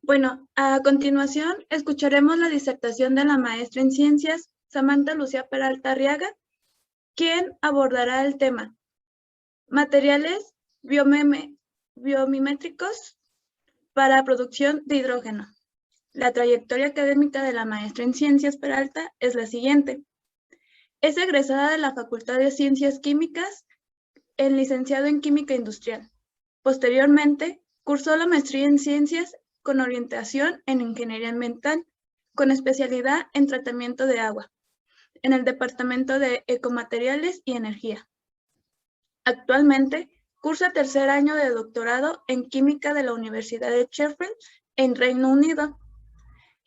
Bueno, a continuación escucharemos la disertación de la maestra en ciencias, Samantha Lucía Peralta Arriaga, quien abordará el tema materiales biomiméticos para producción de hidrógeno. La trayectoria académica de la maestra en ciencias Peralta es la siguiente. Es egresada de la Facultad de Ciencias Químicas, en licenciado en Química Industrial. Posteriormente, cursó la maestría en Ciencias con orientación en Ingeniería Ambiental, con especialidad en Tratamiento de Agua, en el Departamento de Ecomateriales y Energía. Actualmente, cursa tercer año de doctorado en Química de la Universidad de Sheffield, en Reino Unido.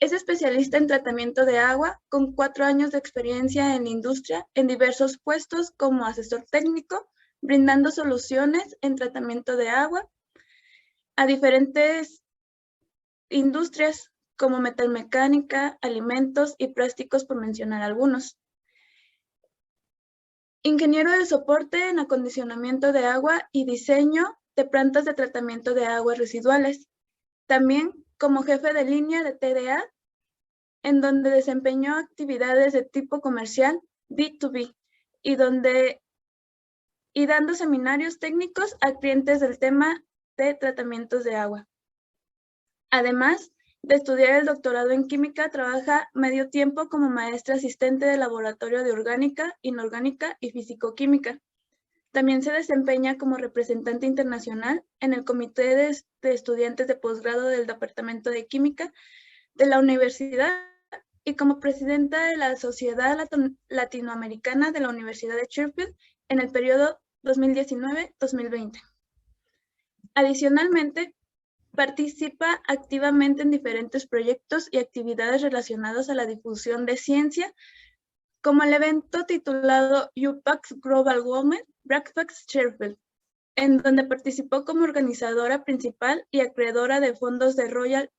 Es especialista en tratamiento de agua, con 4 años de experiencia en la industria, en diversos puestos como asesor técnico, brindando soluciones en tratamiento de agua a diferentes industrias como metalmecánica, alimentos y plásticos, por mencionar algunos. Ingeniero de soporte en acondicionamiento de agua y diseño de plantas de tratamiento de aguas residuales. También como jefe de línea de TDA, en donde desempeñó actividades de tipo comercial B2B y dando seminarios técnicos a clientes del tema de tratamientos de agua. Además de estudiar el doctorado en química, trabaja medio tiempo como maestra asistente de laboratorio de orgánica, inorgánica y fisicoquímica. También se desempeña como representante internacional en el Comité de Estudiantes de Posgrado del Departamento de Química de la Universidad y como presidenta de la Sociedad Latinoamericana de la Universidad de Sheffield en el periodo 2019-2020. Adicionalmente, participa activamente en diferentes proyectos y actividades relacionadas a la difusión de ciencia, como el evento titulado UPAC's Global Women Breakfast Sheffield, en donde participó como organizadora principal y acreedora de fondos de Royal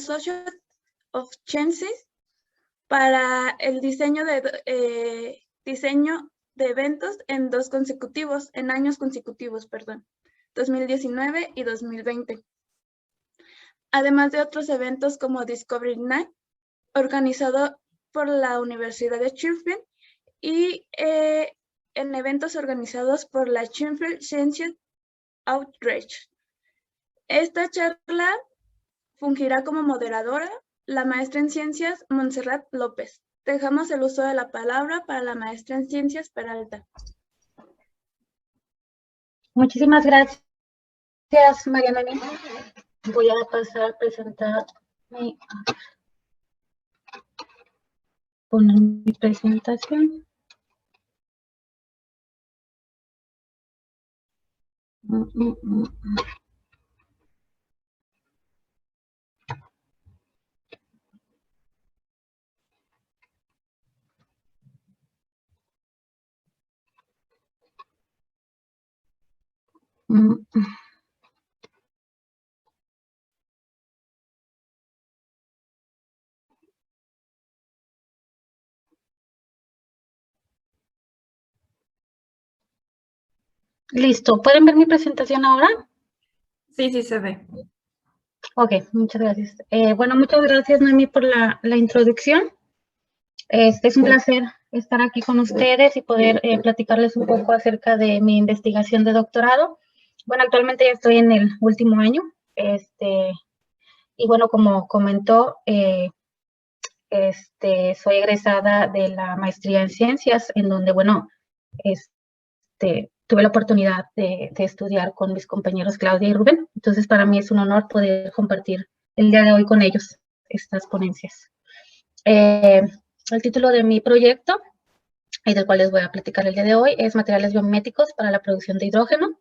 Society of Sciences para el diseño de eventos en años consecutivos, 2019 y 2020. Además de otros eventos como Discovery Night, organizado por la Universidad de Sheffield, y en eventos organizados por la Sheffield Science Outreach. Esta charla fungirá como moderadora la maestra en ciencias Montserrat López. Dejamos el uso de la palabra para la maestra en ciencias Peralta. Muchísimas gracias, Mariana. Voy a pasar a presentar poner mi presentación. Listo, ¿pueden ver mi presentación ahora? Sí, sí se ve. Ok, muchas gracias. Bueno, muchas gracias, Noemí, por la introducción. Es un placer estar aquí con ustedes y poder platicarles un poco acerca de mi investigación de doctorado. Bueno, actualmente ya estoy en el último año. Y bueno, como comentó, soy egresada de la maestría en ciencias, en donde, bueno, tuve la oportunidad de estudiar con mis compañeros Claudia y Rubén. Entonces, para mí es un honor poder compartir el día de hoy con ellos estas ponencias. El título de mi proyecto, y del cual les voy a platicar el día de hoy, es Materiales biomiméticos para la producción de hidrógeno.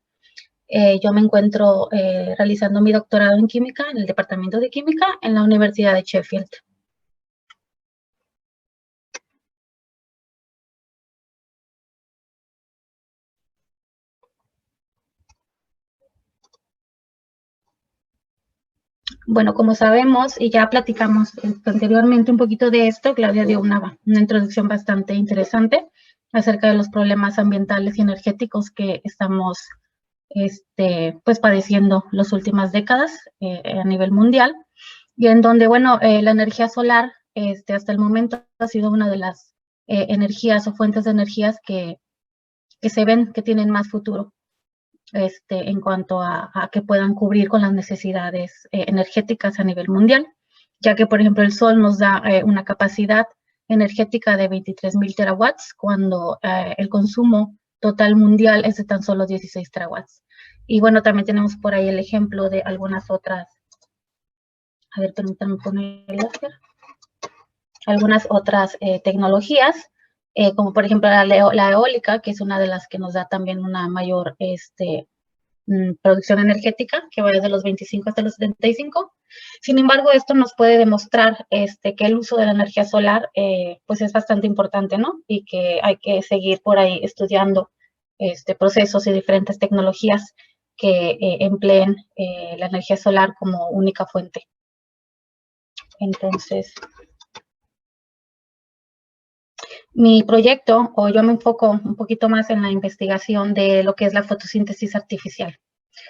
Yo me encuentro realizando mi doctorado en química en el Departamento de Química en la Universidad de Sheffield. Bueno, como sabemos, y ya platicamos anteriormente un poquito de esto, Claudia dio una introducción bastante interesante acerca de los problemas ambientales y energéticos que estamos pues padeciendo las últimas décadas a nivel mundial, y en donde, bueno, la energía solar hasta el momento ha sido una de las energías o fuentes de energías que se ven que tienen más futuro en cuanto a que puedan cubrir con las necesidades energéticas a nivel mundial, ya que, por ejemplo, el sol nos da una capacidad energética de 23.000 terawatts, cuando el consumo total mundial es de tan solo 16 terawatts. Y bueno, también tenemos por ahí el ejemplo de algunas otras, a ver, permítanme poner el láser, algunas otras tecnologías, como por ejemplo la eólica, que es una de las que nos da también una mayor producción energética, que va desde los 25 hasta los 75. Sin embargo, esto nos puede demostrar que el uso de la energía solar pues es bastante importante, ¿no? Y que hay que seguir por ahí estudiando procesos y diferentes tecnologías que empleen la energía solar como única fuente. Entonces, mi proyecto, o yo me enfoco un poquito más en la investigación de lo que es la fotosíntesis artificial.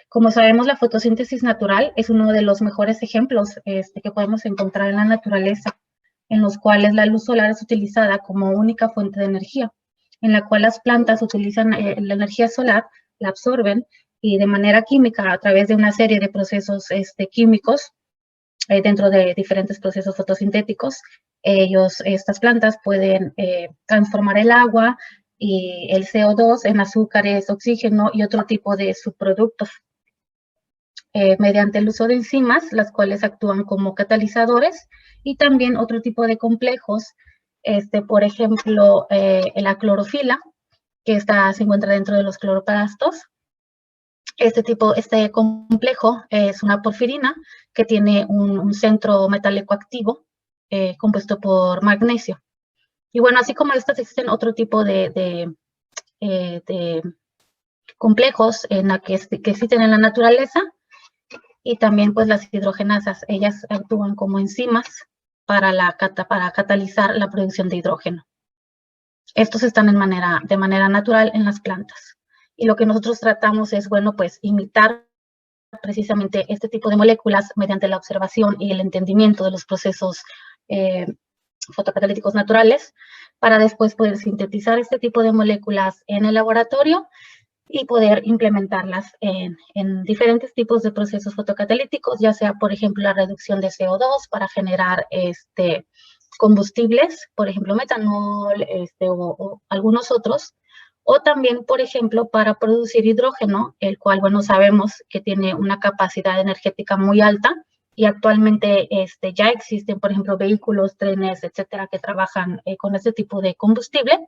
Como sabemos, la fotosíntesis natural es uno de los mejores ejemplos que podemos encontrar en la naturaleza, en los cuales la luz solar es utilizada como única fuente de energía, en la cual las plantas utilizan la energía solar, la absorben, y de manera química, a través de una serie de procesos químicos, dentro de diferentes procesos fotosintéticos, estas plantas pueden transformar el agua y el CO2 en azúcares, oxígeno y otro tipo de subproductos, mediante el uso de enzimas, las cuales actúan como catalizadores, y también otro tipo de complejos, por ejemplo, la clorofila, que se encuentra dentro de los cloroplastos. Este complejo es una porfirina que tiene un centro metálico activo compuesto por magnesio. Y bueno, así como estas, existen otro tipo de complejos que existen en la naturaleza, y también pues las hidrogenasas. Ellas actúan como enzimas para catalizar la producción de hidrógeno. Estos están de manera natural en las plantas. Y lo que nosotros tratamos es, bueno, pues imitar precisamente este tipo de moléculas mediante la observación y el entendimiento de los procesos fotocatalíticos naturales, para después poder sintetizar este tipo de moléculas en el laboratorio y poder implementarlas en diferentes tipos de procesos fotocatalíticos, ya sea, por ejemplo, la reducción de CO2 para generar combustibles, por ejemplo, metanol o algunos otros, o también, por ejemplo, para producir hidrógeno, el cual, bueno, sabemos que tiene una capacidad energética muy alta, y actualmente ya existen, por ejemplo, vehículos, trenes, etcétera, que trabajan con este tipo de combustible.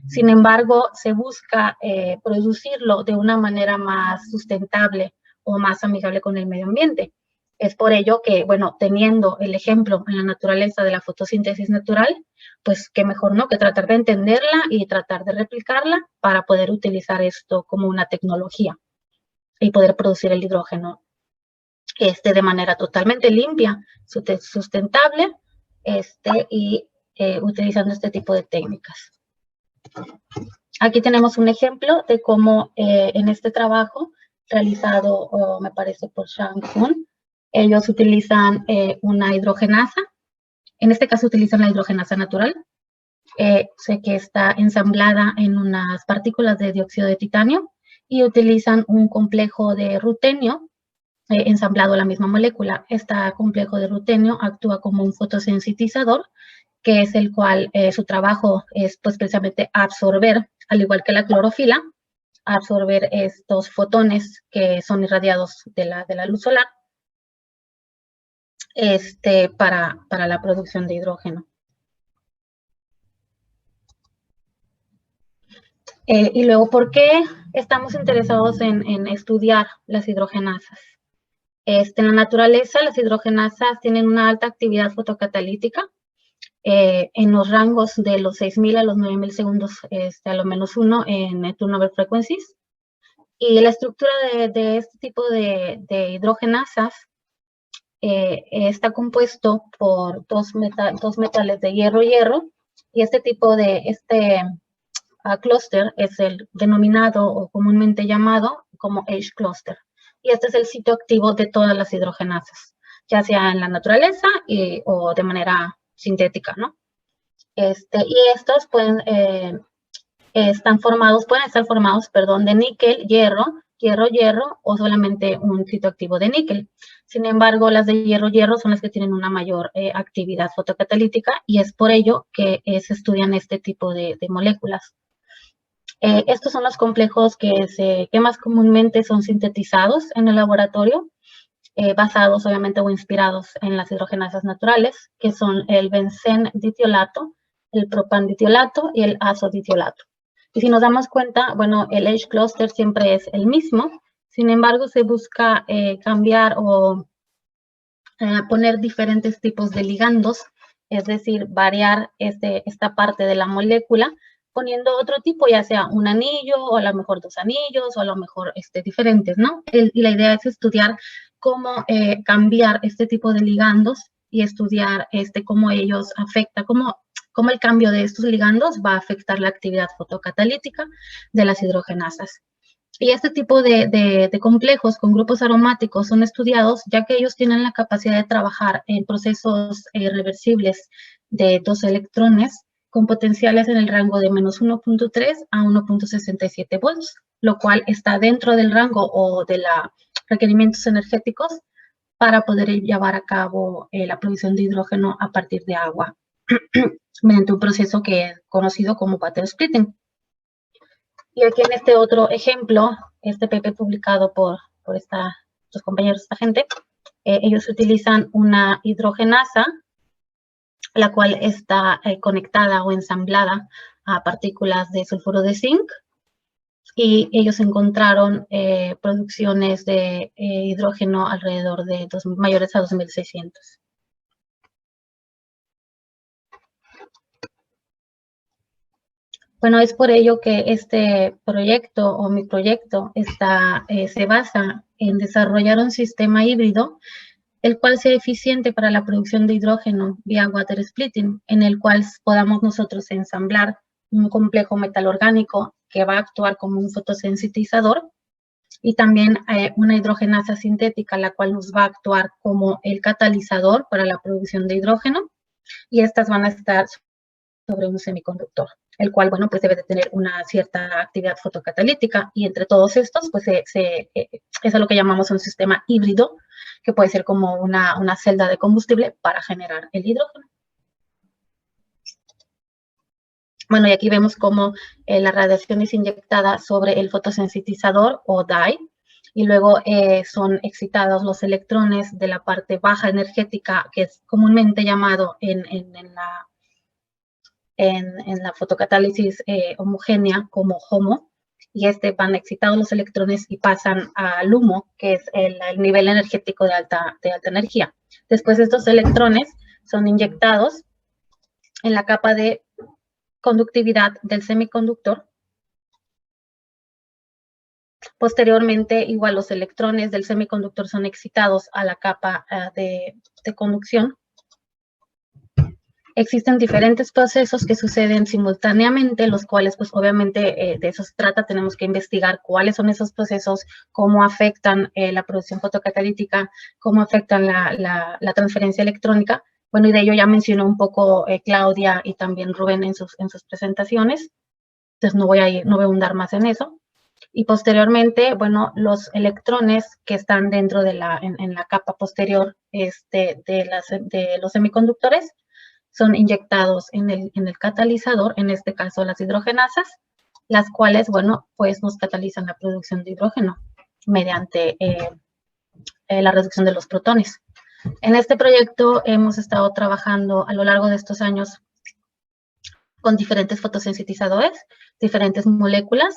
Sin embargo, se busca producirlo de una manera más sustentable o más amigable con el medio ambiente. Es por ello que, bueno, teniendo el ejemplo en la naturaleza de la fotosíntesis natural, pues qué mejor, ¿no?, que tratar de entenderla y tratar de replicarla para poder utilizar esto como una tecnología y poder producir el hidrógeno de manera totalmente limpia, sustentable, y utilizando este tipo de técnicas. Aquí tenemos un ejemplo de cómo en este trabajo realizado, me parece, por Shang Kun, ellos utilizan una hidrogenasa. En este caso utilizan la hidrogenasa natural. Sé que está ensamblada en unas partículas de dióxido de titanio, y utilizan un complejo de rutenio ensamblado a la misma molécula. Este complejo de rutenio actúa como un fotosensibilizador, que es el cual su trabajo es pues precisamente absorber, al igual que la clorofila, absorber estos fotones que son irradiados de la luz solar para la producción de hidrógeno. Y luego, ¿por qué estamos interesados en estudiar las hidrogenasas? En la naturaleza, las hidrogenasas tienen una alta actividad fotocatalítica, en los rangos de los 6.000 a los 9.000 segundos, a lo menos 1 en turnover frequencies. Y la estructura de este tipo de hidrogenasas está compuesto por dos metales de hierro-hierro, y este tipo de clúster es el denominado o comúnmente llamado como H-cluster. Y este es el sitio activo de todas las hidrogenasas, ya sea en la naturaleza o de manera sintética, ¿no? Y estos pueden estar formados, de níquel, hierro, o solamente un sitio activo de níquel. Sin embargo, las de hierro son las que tienen una mayor actividad fotocatalítica y es por ello que se estudian este tipo de moléculas. Estos son los complejos que más comúnmente son sintetizados en el laboratorio, basados obviamente o inspirados en las hidrogenasas naturales, que son el bencén-ditiolato, el propanditiolato y el azoditiolato. Y si nos damos cuenta, bueno, el H-cluster siempre es el mismo, sin embargo se busca cambiar o poner diferentes tipos de ligandos, es decir, variar esta parte de la molécula, poniendo otro tipo, ya sea un anillo, o a lo mejor dos anillos, o a lo mejor diferentes, ¿no? Y la idea es estudiar cómo cambiar este tipo de ligandos y estudiar cómo ellos afectan, cómo el cambio de estos ligandos va a afectar la actividad fotocatalítica de las hidrogenasas. Y este tipo de complejos con grupos aromáticos son estudiados ya que ellos tienen la capacidad de trabajar en procesos reversibles de 2 electrones con potenciales en el rango de menos 1.3 a 1.67 volts, lo cual está dentro del rango o de los requerimientos energéticos para poder llevar a cabo la producción de hidrógeno a partir de agua mediante un proceso que es conocido como water splitting. Y aquí en este otro ejemplo, este paper publicado por estos compañeros, esta gente, ellos utilizan una hidrogenasa, la cual está conectada o ensamblada a partículas de sulfuro de zinc, y ellos encontraron producciones de hidrógeno alrededor de mayores a 2600. Bueno, es por ello que este proyecto o mi proyecto se basa en desarrollar un sistema híbrido el cual sea eficiente para la producción de hidrógeno vía water splitting, en el cual podamos nosotros ensamblar un complejo metal orgánico que va a actuar como un fotosensitilizador y también una hidrogenasa sintética, la cual nos va a actuar como el catalizador para la producción de hidrógeno, y estas van a estar sobre un semiconductor, el cual, bueno, pues debe de tener una cierta actividad fotocatalítica, y entre todos estos, pues es a lo que llamamos un sistema híbrido, que puede ser como una celda de combustible para generar el hidrógeno. Bueno, y aquí vemos cómo la radiación es inyectada sobre el fotosensitilizador o dye, y luego son excitados los electrones de la parte baja energética, que es comúnmente llamado en la fotocatálisis homogénea como HOMO, y van excitados los electrones y pasan al LUMO, que es el nivel energético de alta energía. Después estos electrones son inyectados en la capa de conductividad del semiconductor. Posteriormente, igual los electrones del semiconductor son excitados a la capa de conducción. Existen diferentes procesos que suceden simultáneamente, los cuales, pues obviamente de eso se trata. Tenemos que investigar cuáles son esos procesos, cómo afectan la producción fotocatalítica, cómo afectan la transferencia electrónica. Bueno, y de ello ya mencionó un poco Claudia y también Rubén en sus presentaciones. Entonces no voy a ahondar más en eso. Y posteriormente, bueno, los electrones que están dentro de en la capa posterior de los semiconductores son inyectados en el catalizador, en este caso las hidrogenasas, las cuales, bueno, pues nos catalizan la producción de hidrógeno mediante la reducción de los protones. En este proyecto hemos estado trabajando a lo largo de estos años con diferentes fotosensitilizadores, diferentes moléculas.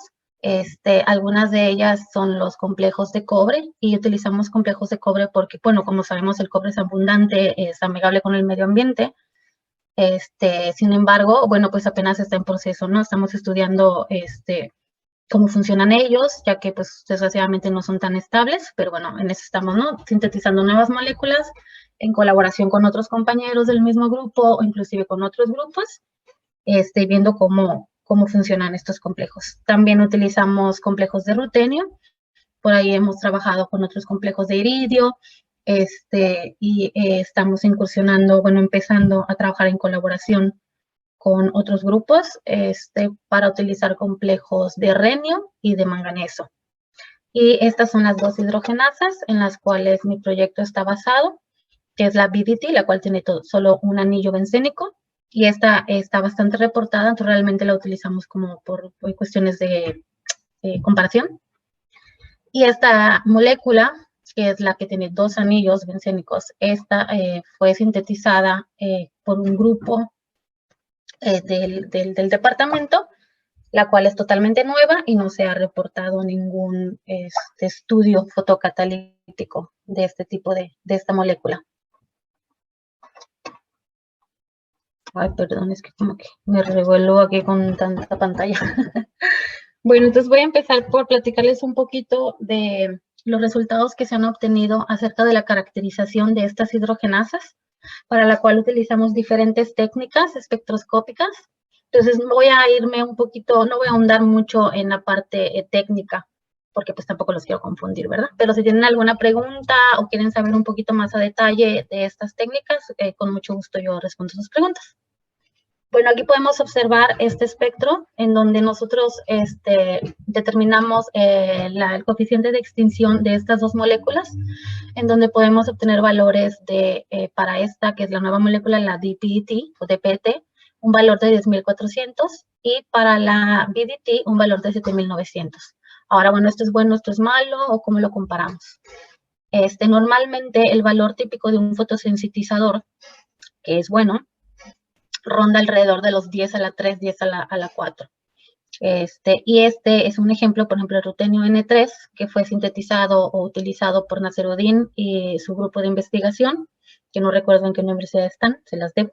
Algunas de ellas son los complejos de cobre, y utilizamos complejos de cobre porque, bueno, como sabemos, el cobre es abundante, es amigable con el medio ambiente. Sin embargo, bueno, pues apenas está en proceso, ¿no? Estamos estudiando cómo funcionan ellos, ya que pues desgraciadamente no son tan estables, pero bueno, en eso estamos, ¿no? Sintetizando nuevas moléculas en colaboración con otros compañeros del mismo grupo o inclusive con otros grupos, viendo cómo funcionan estos complejos. También utilizamos complejos de rutenio, Por ahí hemos trabajado con otros complejos de iridio, y estamos incursionando, bueno, empezando a trabajar en colaboración con otros grupos para utilizar complejos de renio y de manganeso. Y estas son las dos hidrogenasas en las cuales mi proyecto está basado, que es la BDT, la cual tiene solo un anillo bencénico, y esta está bastante reportada, entonces realmente la utilizamos como por cuestiones de comparación. Y esta molécula, que es la que tiene dos anillos bencénicos, esta fue sintetizada por un grupo del departamento, la cual es totalmente nueva y no se ha reportado ningún estudio fotocatalítico de este tipo de esta molécula. Ay, perdón, es que como que me revuelvo aquí con tanta pantalla. Bueno, entonces voy a empezar por platicarles un poquito de los resultados que se han obtenido acerca de la caracterización de estas hidrogenasas, para la cual utilizamos diferentes técnicas espectroscópicas. Entonces voy a irme un poquito, no voy a ahondar mucho en la parte técnica, porque pues tampoco los quiero confundir, ¿verdad? Pero si tienen alguna pregunta o quieren saber un poquito más a detalle de estas técnicas, con mucho gusto yo respondo sus preguntas. Bueno, aquí podemos observar este espectro en donde nosotros determinamos el coeficiente de extinción de estas dos moléculas, en donde podemos obtener valores para esta, que es la nueva molécula, la DPT o DPT, un valor de 10.400, y para la BDT un valor de 7.900. Ahora, bueno, ¿esto es bueno, esto es malo, o cómo lo comparamos? Normalmente el valor típico de un fotosensitizador, que es bueno, ronda alrededor de los 10 a la 3, 10 a la 4. Y este es un ejemplo, por ejemplo, el rutenio N3, que fue sintetizado o utilizado por Nasseruddin y su grupo de investigación, que no recuerdo en qué universidad están, se las debo.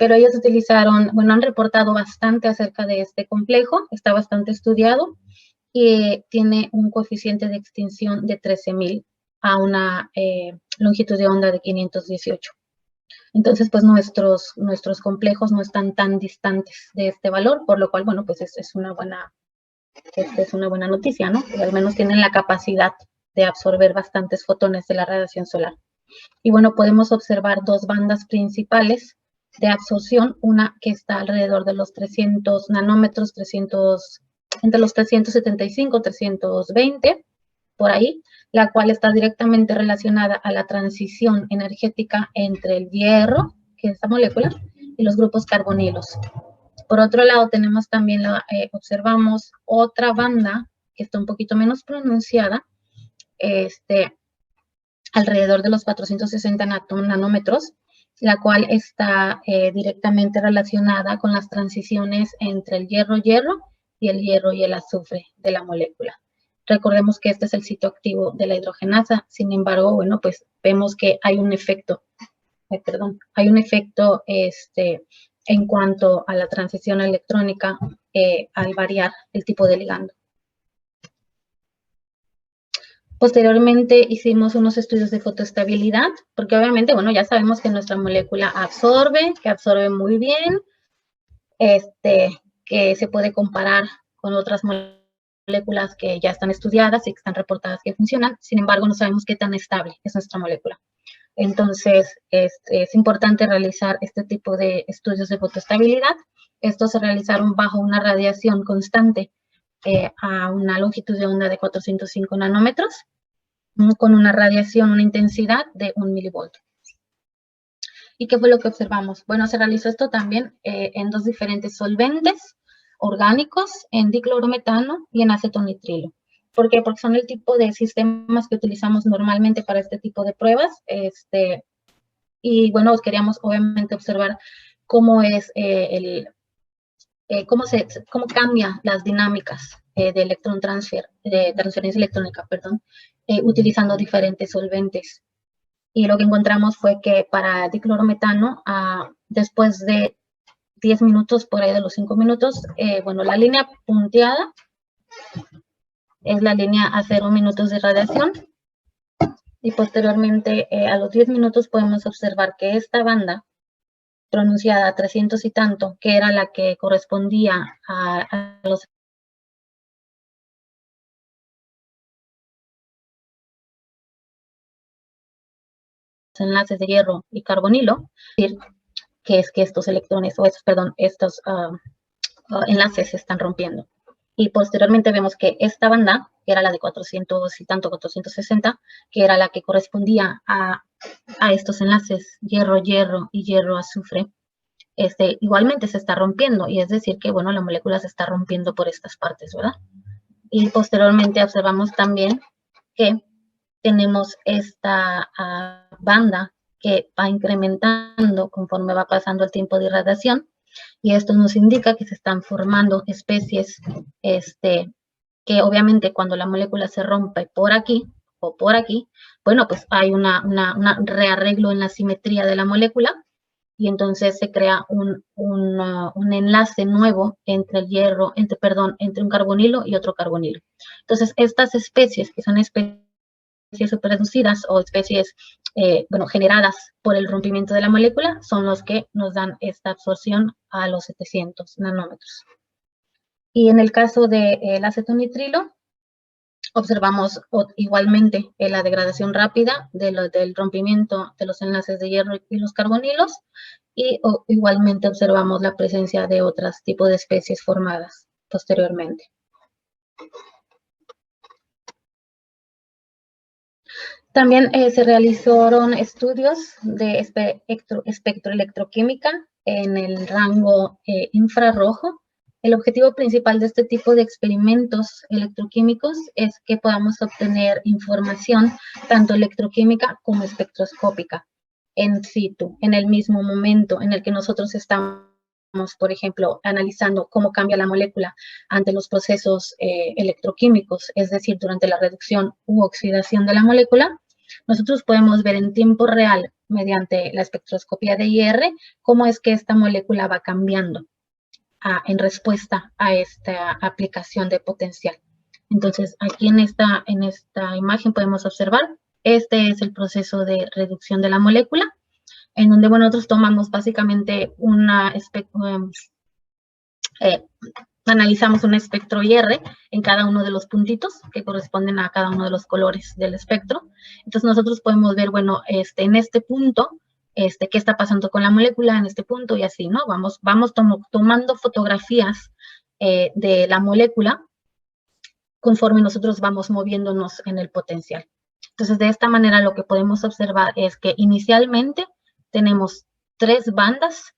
Pero ellos utilizaron, bueno, han reportado bastante acerca de este complejo, está bastante estudiado, y tiene un coeficiente de extinción de 13.000 a una longitud de onda de 518. Entonces, pues nuestros complejos no están tan distantes de este valor, por lo cual, bueno, pues es una buena noticia, ¿no? Que al menos tienen la capacidad de absorber bastantes fotones de la radiación solar. Y bueno, podemos observar dos bandas principales de absorción, una que está alrededor de los 300 nanómetros, entre los 375, 320, por ahí, la cual está directamente relacionada a la transición energética entre el hierro, que es esta molécula, y los grupos carbonilos. Por otro lado, tenemos también, observamos otra banda que está un poquito menos pronunciada, alrededor de los 460 nanómetros, la cual está directamente relacionada con las transiciones entre el hierro-hierro y el azufre de la molécula. Recordemos que este es el sitio activo de la hidrogenasa, sin embargo, bueno, pues vemos que hay un efecto, en cuanto a la transición electrónica al variar el tipo de ligando. Posteriormente hicimos unos estudios de fotoestabilidad, porque obviamente, bueno, ya sabemos que nuestra molécula que absorbe muy bien, que se puede comparar con otras moléculas que ya están estudiadas y que están reportadas que funcionan. Sin embargo, no sabemos qué tan estable es nuestra molécula. Entonces, es importante realizar este tipo de estudios de fotoestabilidad. Estos se realizaron bajo una radiación constante a una longitud de onda de 405 nanómetros, con una radiación, una intensidad de 1 milivoltio. ¿Y qué fue lo que observamos? Bueno, se realizó esto también en dos diferentes solventes orgánicos, en diclorometano y en acetonitrilo. ¿Por qué? Porque son el tipo de sistemas que utilizamos normalmente para este tipo de pruebas. Y bueno, queríamos obviamente observar cómo es cómo cambian las dinámicas de transferencia electrónica, utilizando diferentes solventes. Y lo que encontramos fue que para diclorometano, después de 10 minutos, por ahí de los 5 minutos, bueno, la línea punteada es la línea a 0 minutos de radiación. Y posteriormente, a los 10 minutos, podemos observar que esta banda pronunciada a 300 y tanto, que era la que correspondía a los enlaces de hierro y carbonilo, es decir, que es que estos electrones, o estos, perdón, estos enlaces se están rompiendo. Y posteriormente vemos que esta banda, que era la de 400 y tanto, 460, que era la que correspondía a estos enlaces hierro-hierro y hierro-azufre, igualmente se está rompiendo, y es decir que, bueno, la molécula se está rompiendo por estas partes, ¿verdad? Y posteriormente observamos también que tenemos esta banda que va incrementando conforme va pasando el tiempo de irradiación, y esto nos indica que se están formando especies que obviamente cuando la molécula se rompe por aquí o por aquí, bueno, pues hay un rearreglo en la simetría de la molécula, y entonces se crea un enlace nuevo entre el hierro, entre un carbonilo y otro carbonilo. Entonces, estas especies, que son especies superreducidas o especies generadas por el rompimiento de la molécula, son los que nos dan esta absorción a los 700 nanómetros. Y en el caso del acetonitrilo, observamos igualmente la degradación rápida del rompimiento de los enlaces de hierro y los carbonilos, y igualmente observamos la presencia de otros tipos de especies formadas posteriormente. También se realizaron estudios de espectroelectroquímica en el rango infrarrojo. El objetivo principal de este tipo de experimentos electroquímicos es que podamos obtener información tanto electroquímica como espectroscópica en situ, en el mismo momento en el que nosotros estamos, por ejemplo, analizando cómo cambia la molécula ante los procesos electroquímicos, es decir, durante la reducción u oxidación de la molécula. Nosotros podemos ver en tiempo real, mediante la espectroscopía de IR, cómo es que esta molécula va cambiando en respuesta a esta aplicación de potencial. Entonces, aquí en esta imagen podemos observar, este es el proceso de reducción de la molécula, en donde, bueno, nosotros tomamos básicamente analizamos un espectro IR en cada uno de los puntitos que corresponden a cada uno de los colores del espectro. Entonces nosotros podemos ver, bueno, en este punto, qué está pasando con la molécula en este punto, y así, ¿no? Vamos tomando fotografías de la molécula conforme nosotros vamos moviéndonos en el potencial. Entonces, de esta manera lo que podemos observar es que inicialmente tenemos 3 bandas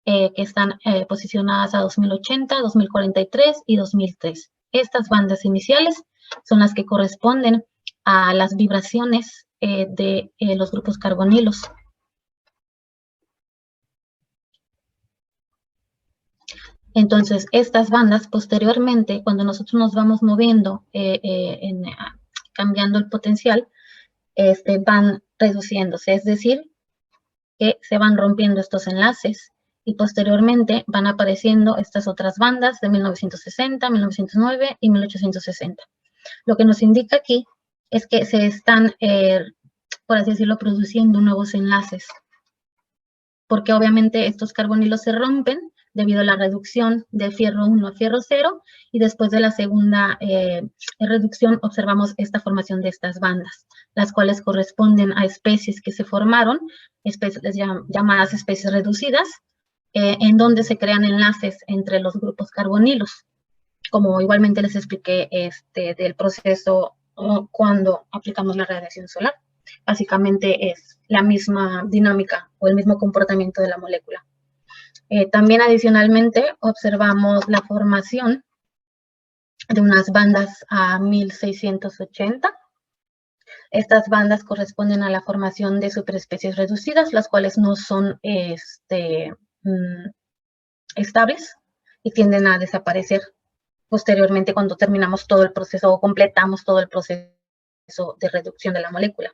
que están posicionadas a 2080, 2043 y 2003. Estas bandas iniciales son las que corresponden a las vibraciones de los grupos carbonilos. Entonces, estas bandas posteriormente, cuando nosotros nos vamos moviendo, cambiando el potencial, van reduciéndose, es decir, que se van rompiendo estos enlaces, y posteriormente van apareciendo estas otras bandas de 1960, 1909 y 1860. Lo que nos indica aquí es que se están, por así decirlo, produciendo nuevos enlaces, porque obviamente estos carbonilos se rompen debido a la reducción de fierro 1 a fierro 0, y después de la segunda reducción observamos esta formación de estas bandas, las cuales corresponden a especies que se formaron, especies llamadas especies reducidas, en donde se crean enlaces entre los grupos carbonilos, como igualmente les expliqué del proceso cuando aplicamos la radiación solar. Básicamente es la misma dinámica o el mismo comportamiento de la molécula. También adicionalmente observamos la formación de unas bandas a 1680. Estas bandas corresponden a la formación de superespecies reducidas, las cuales no son estables y tienden a desaparecer posteriormente cuando terminamos todo el proceso o completamos todo el proceso de reducción de la molécula.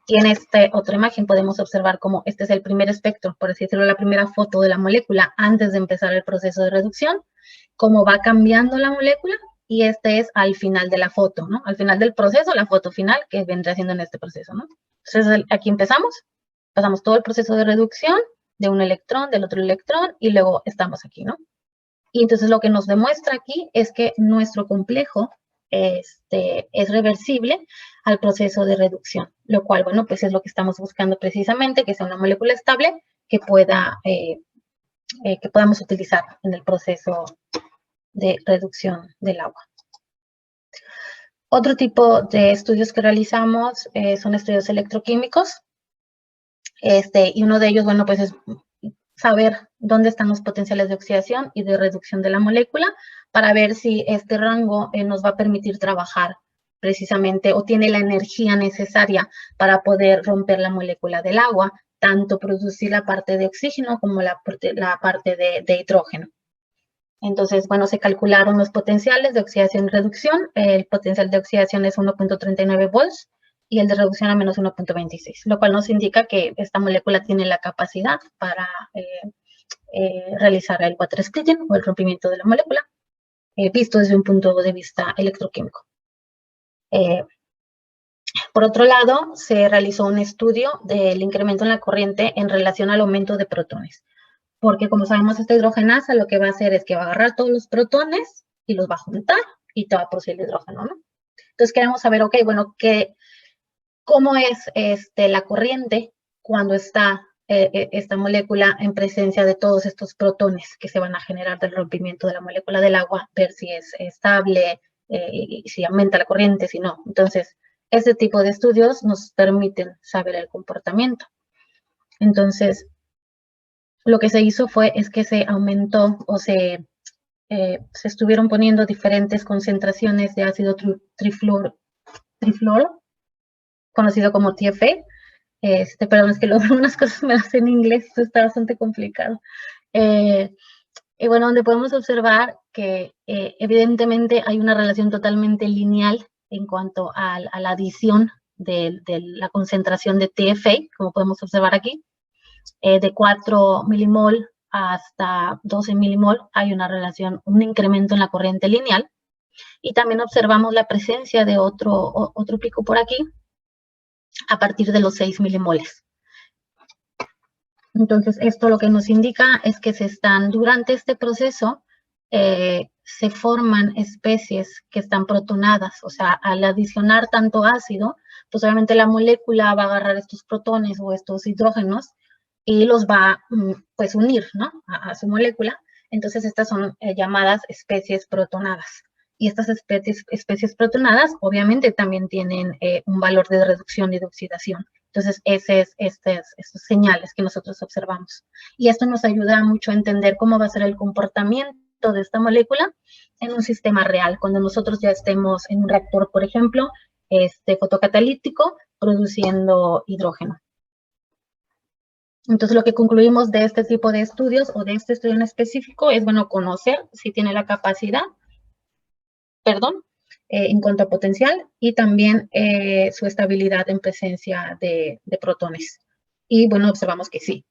Y en esta otra imagen podemos observar cómo este es el primer espectro, por así decirlo, la primera foto de la molécula antes de empezar el proceso de reducción, cómo va cambiando la molécula, y este es al final de la foto, ¿no? Al final del proceso, la foto final que vendrá haciendo en este proceso, ¿no? Entonces aquí empezamos, pasamos todo el proceso de reducción de un electrón, del otro electrón, y luego estamos aquí, ¿no? Y entonces lo que nos demuestra aquí es que nuestro complejo es reversible al proceso de reducción, lo cual, bueno, pues es lo que estamos buscando precisamente, que sea una molécula estable que que podamos utilizar en el proceso de reducción del agua. Otro tipo de estudios que realizamos son estudios electroquímicos, y uno de ellos, bueno, pues es saber dónde están los potenciales de oxidación y de reducción de la molécula para ver si este rango nos va a permitir trabajar precisamente o tiene la energía necesaria para poder romper la molécula del agua, tanto producir la parte de oxígeno como la parte de hidrógeno. Entonces, bueno, se calcularon los potenciales de oxidación y reducción. El potencial de oxidación es 1.39 volts y el de reducción a menos 1.26, lo cual nos indica que esta molécula tiene la capacidad para realizar el water splitting o el rompimiento de la molécula, visto desde un punto de vista electroquímico. Por otro lado, se realizó un estudio del incremento en la corriente en relación al aumento de protones. Porque como sabemos, esta hidrogenasa lo que va a hacer es que va a agarrar todos los protones y los va a juntar y te va a producir el hidrógeno, ¿no? Entonces queremos saber, ok, bueno, ¿cómo es la corriente cuando está esta molécula en presencia de todos estos protones que se van a generar del rompimiento de la molécula del agua, ver si es estable, si aumenta la corriente, si no. Entonces, este tipo de estudios nos permiten saber el comportamiento. Entonces, lo que se hizo es que se aumentó o se estuvieron poniendo diferentes concentraciones de ácido trifluoro, conocido como TFA. Perdón, es que luego unas cosas me las sé en inglés, esto está bastante complicado. Y bueno, donde podemos observar que evidentemente hay una relación totalmente lineal en cuanto a la adición de la concentración de TFA, como podemos observar aquí. De 4 milimol hasta 12 milimol hay una relación, un incremento en la corriente lineal. Y también observamos la presencia de otro pico por aquí a partir de los 6 milimoles. Entonces, esto lo que nos indica es que durante este proceso, se forman especies que están protonadas. O sea, al adicionar tanto ácido, pues obviamente la molécula va a agarrar estos protones o estos hidrógenos y los va a pues, unir, ¿no? a su molécula. Entonces, estas son llamadas especies protonadas. Y estas especies protonadas obviamente también tienen un valor de reducción y de oxidación. Entonces, esas señales que nosotros observamos. Y esto nos ayuda mucho a entender cómo va a ser el comportamiento de esta molécula en un sistema real, cuando nosotros ya estemos en un reactor, por ejemplo, fotocatalítico, produciendo hidrógeno. Entonces, lo que concluimos de este tipo de estudios o de este estudio en específico es, bueno, conocer si tiene la capacidad, en cuanto a potencial y también su estabilidad en presencia de protones. Y, bueno, observamos que sí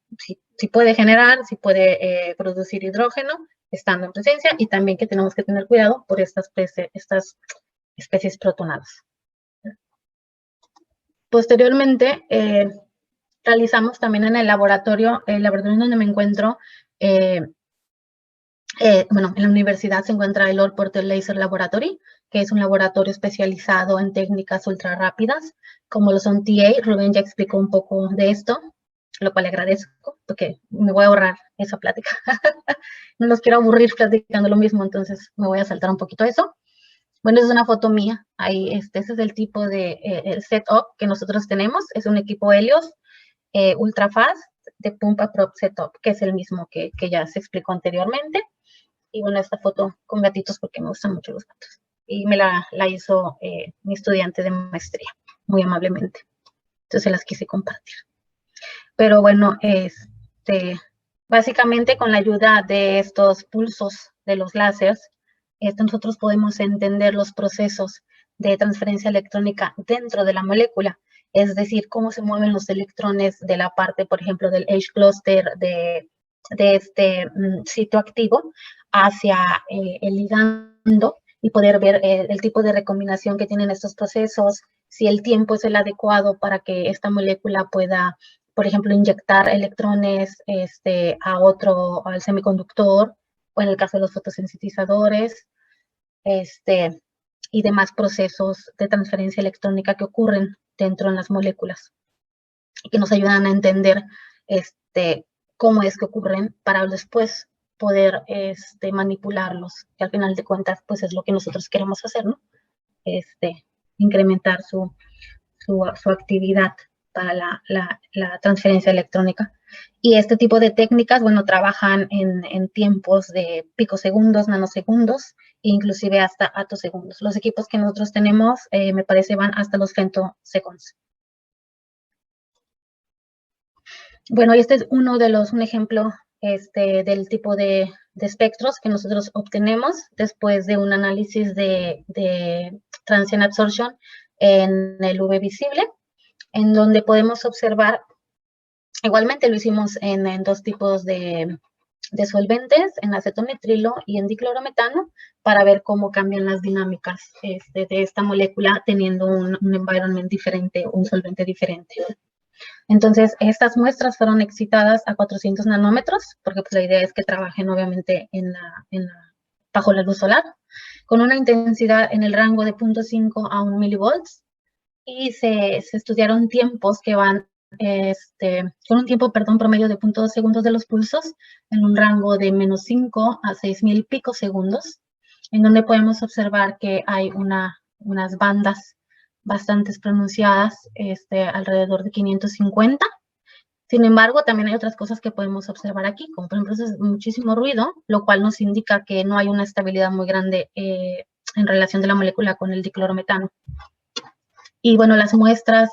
puede generar, sí puede producir hidrógeno estando en presencia y también que tenemos que tener cuidado por estas especies protonadas. Posteriormente, realizamos también en el laboratorio en donde me encuentro, bueno, en la universidad se encuentra el Ord Porter Laser Laboratory, que es un laboratorio especializado en técnicas ultra rápidas, como lo son TA. Rubén ya explicó un poco de esto, lo cual le agradezco, porque me voy a ahorrar esa plática. No los quiero aburrir platicando lo mismo, entonces me voy a saltar un poquito eso. Bueno, es una foto mía. Ahí, este es el tipo de el setup que nosotros tenemos. Es un equipo Helios ultra fast de Pumpa Prop Setup, que es el mismo que ya se explicó anteriormente. Y bueno, esta foto con gatitos porque me gustan mucho los gatos. Y me la hizo mi estudiante de maestría, muy amablemente. Entonces las quise compartir. Pero bueno, básicamente con la ayuda de estos pulsos de los láseres, nosotros podemos entender los procesos de transferencia electrónica dentro de la molécula. Es decir, cómo se mueven los electrones de la parte, por ejemplo, del H-cluster de este sitio activo hacia el ligando y poder ver el tipo de recombinación que tienen estos procesos, si el tiempo es el adecuado para que esta molécula pueda, por ejemplo, inyectar electrones al semiconductor, o en el caso de los fotosintetizadores, y demás procesos de transferencia electrónica que ocurren dentro de las moléculas y que nos ayudan a entender cómo es que ocurren para después poder manipularlos, que al final de cuentas pues es lo que nosotros queremos hacer, ¿no? Incrementar su actividad para la transferencia electrónica. Y este tipo de técnicas, bueno, trabajan en tiempos de picosegundos, nanosegundos, e inclusive hasta atosegundos. Los equipos que nosotros tenemos, me parece, van hasta los femtoseconds. Bueno, este es un ejemplo del tipo de espectros que nosotros obtenemos después de un análisis de transient absorption en el UV visible, en donde podemos observar, igualmente lo hicimos en dos tipos de solventes, en acetonitrilo y en diclorometano, para ver cómo cambian las dinámicas de esta molécula teniendo un environment diferente, un solvente diferente. Entonces, estas muestras fueron excitadas a 400 nanómetros, porque pues, la idea es que trabajen obviamente bajo la luz solar, con una intensidad en el rango de 0.5 a 1 milivolts, y se estudiaron tiempos que van con un tiempo, promedio de 0.2 segundos de los pulsos, en un rango de -5 a 6.000 picosegundos, en donde podemos observar que hay unas bandas bastante pronunciadas, alrededor de 550. Sin embargo, también hay otras cosas que podemos observar aquí, como por ejemplo es muchísimo ruido, lo cual nos indica que no hay una estabilidad muy grande en relación de la molécula con el diclorometano. Y bueno, las muestras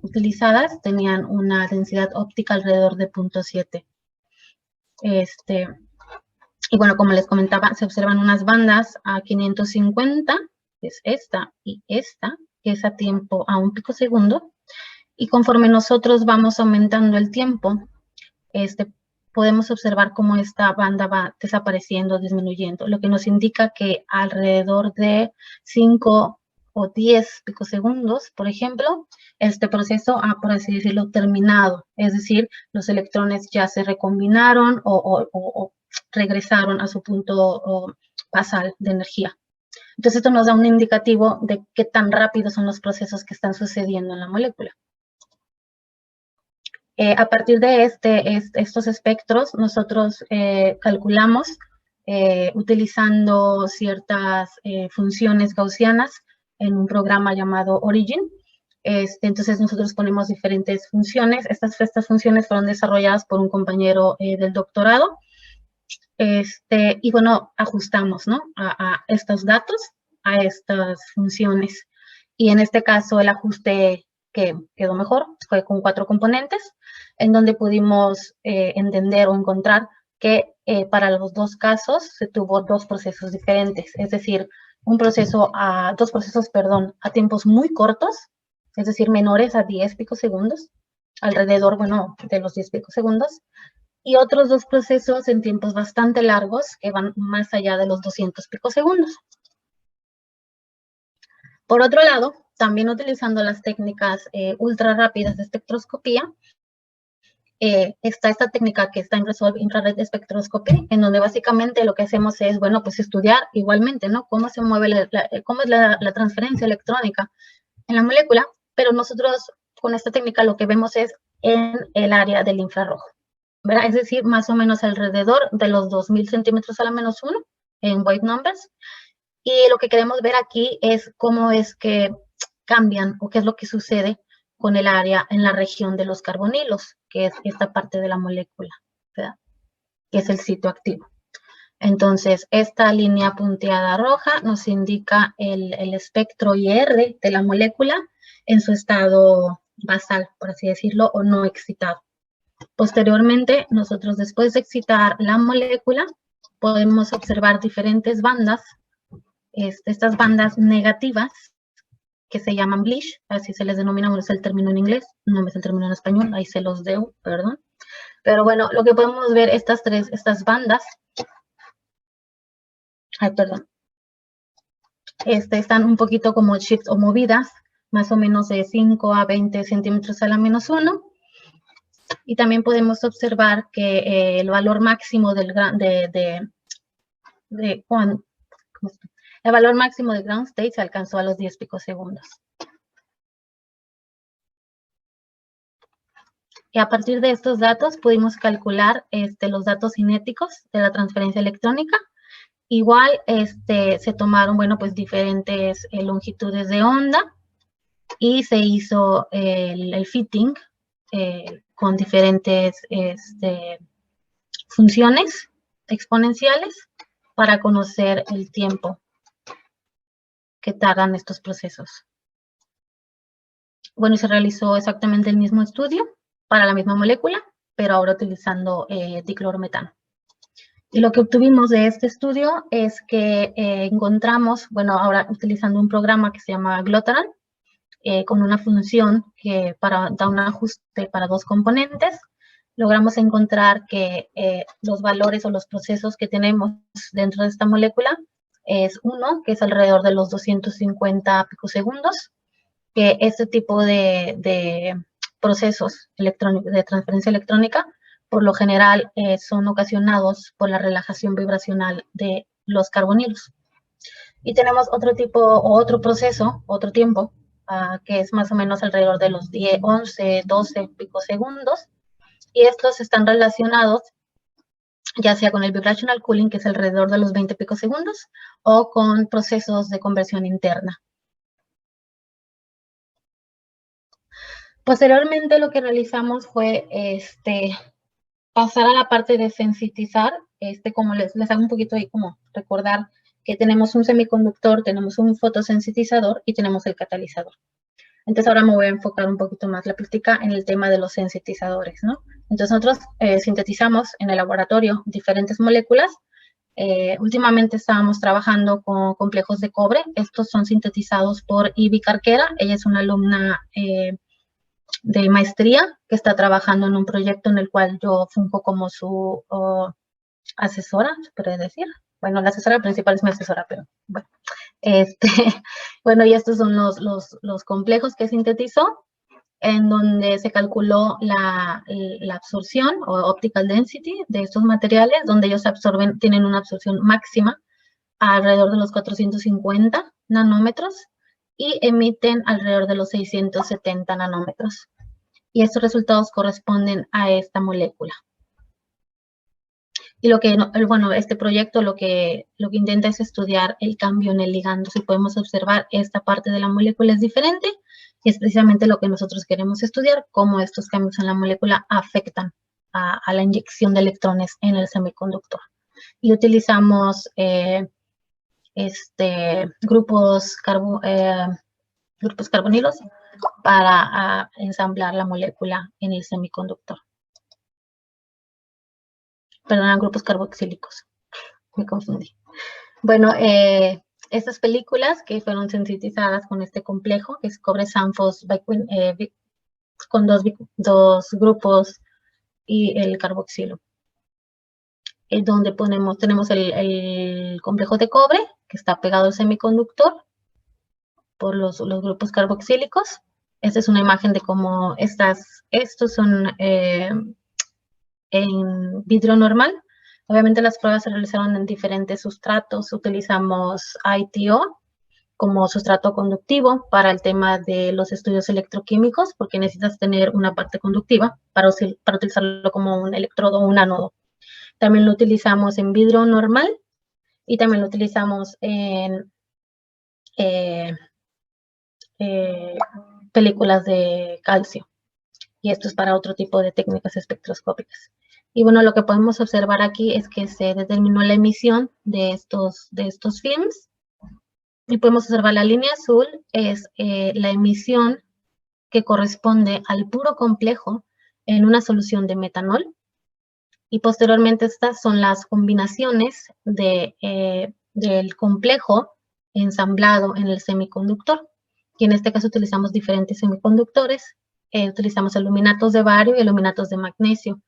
utilizadas tenían una densidad óptica alrededor de 0.7. Y bueno, como les comentaba, se observan unas bandas a 550, que es esta y esta, que es a tiempo a 1 picosegundo. Y conforme nosotros vamos aumentando el tiempo, podemos observar cómo esta banda va desapareciendo, disminuyendo, lo que nos indica que alrededor de 5 o 10 picosegundos, por ejemplo, este proceso ha, por así decirlo, terminado. Es decir, los electrones ya se recombinaron o regresaron a su punto basal de energía. Entonces, esto nos da un indicativo de qué tan rápidos son los procesos que están sucediendo en la molécula. A partir de estos espectros, nosotros calculamos utilizando ciertas funciones gaussianas en un programa llamado Origin. Entonces, nosotros ponemos diferentes funciones. Estas funciones fueron desarrolladas por un compañero del doctorado. Y bueno, ajustamos, ¿no? a estos datos, a estas funciones. Y en este caso, el ajuste que quedó mejor fue con 4 componentes, en donde pudimos entender o encontrar que para los dos casos se tuvo 2 procesos diferentes, es decir, dos procesos a tiempos muy cortos, es decir, menores a 10 picosegundos, alrededor, bueno, de los 10 picosegundos, y otros 2 procesos en tiempos bastante largos que van más allá de los 200 picosegundos. Por otro lado, también utilizando las técnicas ultra rápidas de espectroscopía, está esta técnica que está en Resolve Infrared Spectroscopy, en donde básicamente lo que hacemos es, bueno, pues estudiar igualmente, ¿no? Cómo se mueve cómo es la transferencia electrónica en la molécula, pero nosotros con esta técnica lo que vemos es en el área del infrarrojo, ¿verdad? Es decir, más o menos alrededor de los 2000 centímetros a la -1 en white numbers. Y lo que queremos ver aquí es cómo es que cambian o qué es lo que sucede con el área en la región de los carbonilos, que es esta parte de la molécula, ¿verdad? Que es el sitio activo. Entonces, esta línea punteada roja nos indica el espectro IR de la molécula en su estado basal, por así decirlo, o no excitado. Posteriormente, nosotros después de excitar la molécula, podemos observar diferentes bandas, estas bandas negativas, que se llaman bleach, así se les denomina, bueno, es el término en inglés, no es el término en español, ahí se los debo, perdón. Pero bueno, lo que podemos ver, estas bandas, están un poquito como shifts o movidas, más o menos de 5 a 20 centímetros a la -1. Y también podemos observar que el valor máximo El valor máximo de ground state se alcanzó a los 10 picosegundos. Y a partir de estos datos pudimos calcular los datos cinéticos de la transferencia electrónica. Igual se tomaron, bueno, pues diferentes longitudes de onda y se hizo el fitting con diferentes funciones exponenciales para conocer el tiempo que tardan estos procesos. Bueno, y se realizó exactamente el mismo estudio para la misma molécula, pero ahora utilizando diclorometano. Y lo que obtuvimos de este estudio es que encontramos, bueno, ahora utilizando un programa que se llama Glotaran, con una función que da un ajuste para 2 componentes, logramos encontrar que los valores o los procesos que tenemos dentro de esta molécula es uno, que es alrededor de los 250 picosegundos, que este tipo de procesos de transferencia electrónica, por lo general son ocasionados por la relajación vibracional de los carbonilos. Y tenemos otro tipo o otro proceso, otro tiempo, que es más o menos alrededor de los 10, 11, 12 picosegundos, y estos están relacionados ya sea con el vibrational cooling, que es alrededor de los 20 picosegundos, o con procesos de conversión interna. Posteriormente lo que realizamos fue pasar a la parte de sensitizar, como les hago un poquito ahí como recordar que tenemos un semiconductor, tenemos un fotosensitizador y tenemos el catalizador. Entonces ahora me voy a enfocar un poquito más la plática en el tema de los sensitizadores, ¿no? Entonces nosotros sintetizamos en el laboratorio diferentes moléculas. Últimamente estábamos trabajando con complejos de cobre. Estos son sintetizados por Ivy Carquera. Ella es una alumna de maestría que está trabajando en un proyecto en el cual yo funjo como su asesora, se podría decir. Bueno, la asesora principal es mi asesora, pero bueno. Bueno, y estos son los complejos que sintetizó, en donde se calculó la absorción o optical density de estos materiales, donde ellos tienen una absorción máxima alrededor de los 450 nanómetros y emiten alrededor de los 670 nanómetros. Y estos resultados corresponden a esta molécula. Y bueno, este proyecto lo que intenta es estudiar el cambio en el ligando. Si podemos observar, esta parte de la molécula es diferente y es precisamente lo que nosotros queremos estudiar, cómo estos cambios en la molécula afectan a la inyección de electrones en el semiconductor. Y utilizamos grupos carbonilos para ensamblar la molécula en el semiconductor. Perdón, grupos carboxílicos, me confundí. Bueno, estas películas que fueron sintetizadas con este complejo, que es cobre Sanfos con dos grupos y el carboxilo. Donde tenemos el complejo de cobre, que está pegado al semiconductor por los grupos carboxílicos. Esta es una imagen de cómo estos son en vidrio normal. Obviamente las pruebas se realizaron en diferentes sustratos. Utilizamos ITO como sustrato conductivo para el tema de los estudios electroquímicos, porque necesitas tener una parte conductiva para utilizarlo como un electrodo o un ánodo. También lo utilizamos en vidrio normal y también lo utilizamos en películas de calcio. Y esto es para otro tipo de técnicas espectroscópicas. Y bueno, lo que podemos observar aquí es que se determinó la emisión de estos films. Y podemos observar la línea azul es la emisión que corresponde al puro complejo en una solución de metanol. Y posteriormente estas son las combinaciones del complejo ensamblado en el semiconductor. Y en este caso utilizamos diferentes semiconductores. Utilizamos aluminatos de bario y aluminatos de magnesio.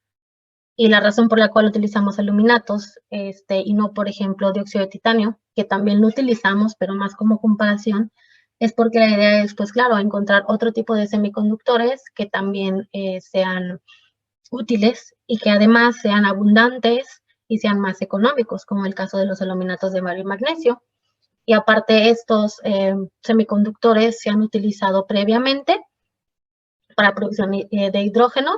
Y la razón por la cual utilizamos aluminatos y no, por ejemplo, dióxido de titanio, que también lo utilizamos, pero más como comparación, es porque la idea es, pues claro, encontrar otro tipo de semiconductores que también sean útiles y que además sean abundantes y sean más económicos, como el caso de los aluminatos de bario y magnesio. Y aparte estos semiconductores se han utilizado previamente para producción de hidrógeno.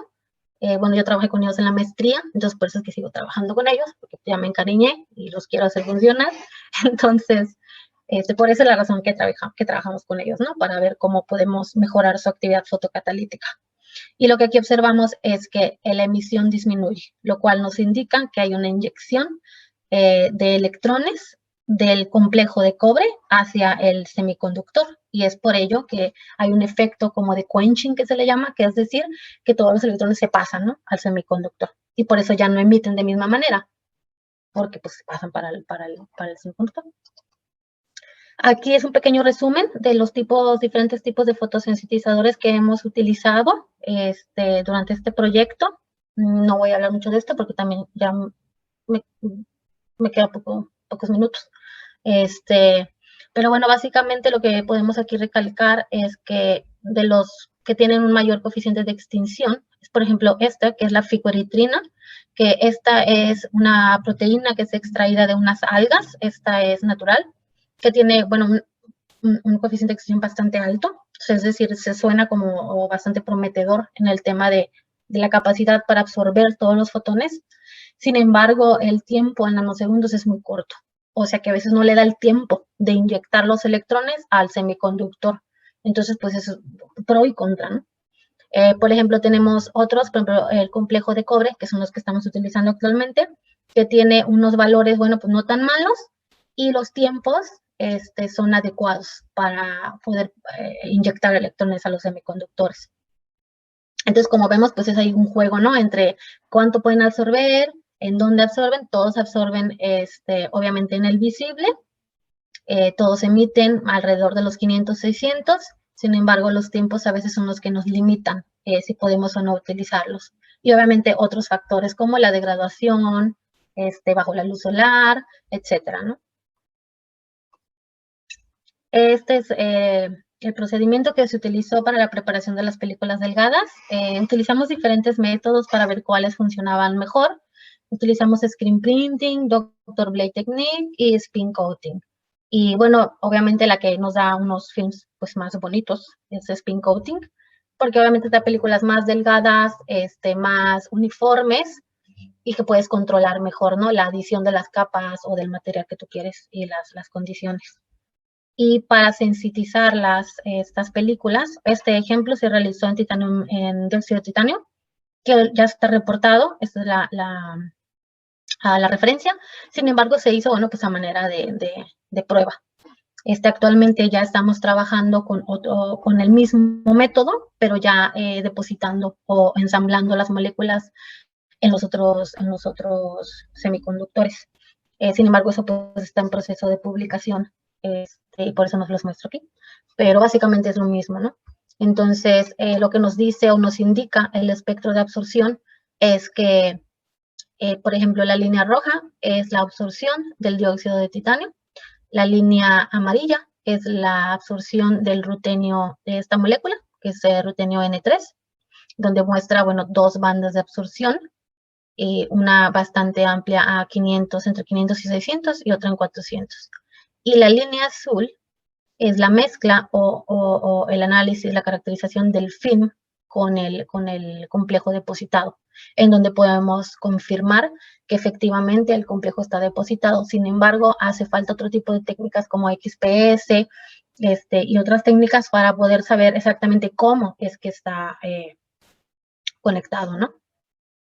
Bueno, yo trabajé con ellos en la maestría, entonces por eso es que sigo trabajando con ellos, porque ya me encariñé y los quiero hacer funcionar. Entonces, por esa es la razón que trabajamos con ellos, ¿no? Para ver cómo podemos mejorar su actividad fotocatalítica. Y lo que aquí observamos es que la emisión disminuye, lo cual nos indica que hay una inyección de electrones del complejo de cobre hacia el semiconductor, y es por ello que hay un efecto como de quenching que se le llama, que es decir, que todos los electrones se pasan, ¿no?, al semiconductor, y por eso ya no emiten de misma manera, porque pues se pasan para el semiconductor. Aquí es un pequeño resumen de los diferentes tipos de fotosensitilizadores que hemos utilizado durante este proyecto. No voy a hablar mucho de esto porque también ya me quedan pocos minutos. Pero bueno, básicamente lo que podemos aquí recalcar es que de los que tienen un mayor coeficiente de extinción, es por ejemplo esta, que es la ficoeritrina, que esta es una proteína que es extraída de unas algas, esta es natural, que tiene, bueno, un coeficiente de extinción bastante alto, es decir, se suena como bastante prometedor en el tema de la capacidad para absorber todos los fotones. Sin embargo, el tiempo en nanosegundos es muy corto, o sea que a veces no le da el tiempo de inyectar los electrones al semiconductor. Entonces, pues es pro y contra, ¿no? Por ejemplo, tenemos otros, por ejemplo, el complejo de cobre, que son los que estamos utilizando actualmente, que tiene unos valores, bueno, pues no tan malos, y los tiempos son adecuados para poder inyectar electrones a los semiconductores. Entonces, como vemos, pues es ahí un juego, ¿no?, entre cuánto pueden absorber, en dónde absorben. Todos absorben, obviamente, en el visible. Todos emiten alrededor de los 500, 600. Sin embargo, los tiempos a veces son los que nos limitan si podemos o no utilizarlos. Y obviamente otros factores como la degradación, bajo la luz solar, etcétera, ¿no? Este es el procedimiento que se utilizó para la preparación de las películas delgadas. Utilizamos diferentes métodos para ver cuáles funcionaban mejor. Utilizamos screen printing, Dr. Blake Technique y spin coating. Y bueno, obviamente la que nos da unos films pues más bonitos es spin coating, porque obviamente da películas más delgadas, más uniformes, y que puedes controlar mejor, ¿no?, la adición de las capas o del material que tú quieres y las condiciones. Y para sensitizar estas películas, este ejemplo se realizó en dióxido de titanio, que ya está reportado. Esta es la referencia. Sin embargo, se hizo, bueno, pues a manera de prueba. Actualmente ya estamos trabajando con el mismo método, pero ya depositando o ensamblando las moléculas en los otros semiconductores. Sin embargo, eso pues está en proceso de publicación, y por eso no los muestro aquí, pero básicamente es lo mismo, ¿no? Entonces, lo que nos dice o nos indica el espectro de absorción es que, por ejemplo, la línea roja es la absorción del dióxido de titanio, la línea amarilla es la absorción del rutenio de esta molécula, que es el rutenio N3, donde muestra, bueno, dos bandas de absorción, una bastante amplia a 500, entre 500 y 600, y otra en 400. Y la línea azul es la mezcla o el análisis, la caracterización del film con el complejo depositado, en donde podemos confirmar que efectivamente el complejo está depositado. Sin embargo, hace falta otro tipo de técnicas como XPS y otras técnicas para poder saber exactamente cómo es que está conectado, ¿no?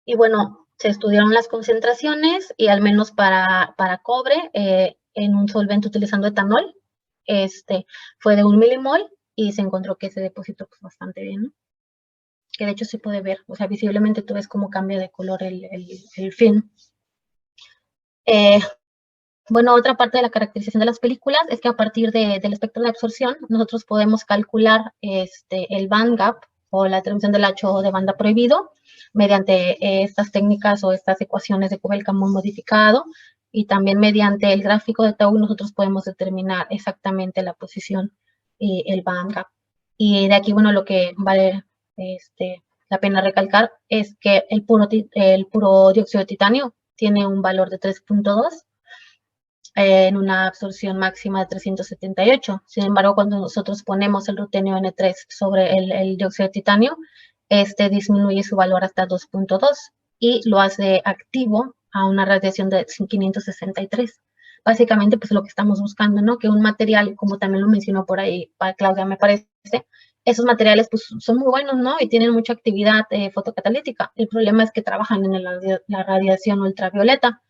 Y bueno, se estudiaron las concentraciones, y al menos para cobre, en un solvente utilizando etanol, fue de 1 milimol, y se encontró que se depositó pues bastante bien, ¿no? Que de hecho se puede ver, o sea, visiblemente tú ves cómo cambia de color el film. Bueno, otra parte de la caracterización de las películas es que a partir del espectro de absorción, nosotros podemos calcular el band gap o la atribución del ancho de banda prohibido mediante estas técnicas o estas ecuaciones de Kubel-Kammon modificado, y también mediante el gráfico de tau nosotros podemos determinar exactamente la posición y el band gap. Y de aquí, bueno, lo que vale la pena recalcar es que el puro dióxido de titanio tiene un valor de 3.2, en una absorción máxima de 378. Sin embargo, cuando nosotros ponemos el rutenio N3 sobre el dióxido de titanio, este disminuye su valor hasta 2.2 y lo hace activo a una radiación de 563. Básicamente, pues lo que estamos buscando, ¿no? Que un material, como también lo mencionó por ahí Claudia, me parece, esos materiales pues son muy buenos, ¿no? Y tienen mucha actividad fotocatalítica. El problema es que trabajan en la radiación ultravioleta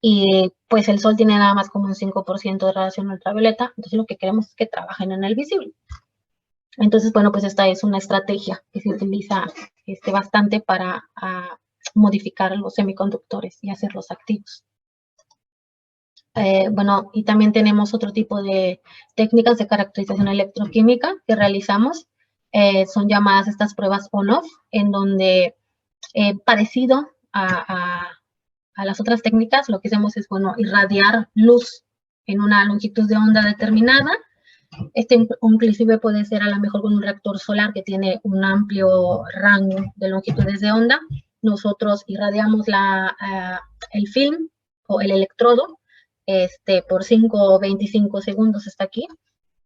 y pues el sol tiene nada más como un 5% de radiación ultravioleta, entonces lo que queremos es que trabajen en el visible. Entonces, bueno, pues esta es una estrategia que se utiliza bastante para modificar los semiconductores y hacerlos activos. Bueno, y también tenemos otro tipo de técnicas de caracterización electroquímica que realizamos. Son llamadas estas pruebas on-off, en donde parecido a las otras técnicas, lo que hacemos es, bueno, irradiar luz en una longitud de onda determinada. Inclusive puede ser a lo mejor con un reactor solar que tiene un amplio rango de longitudes de onda. Nosotros irradiamos el film o el electrodo por 5 o 25 segundos hasta aquí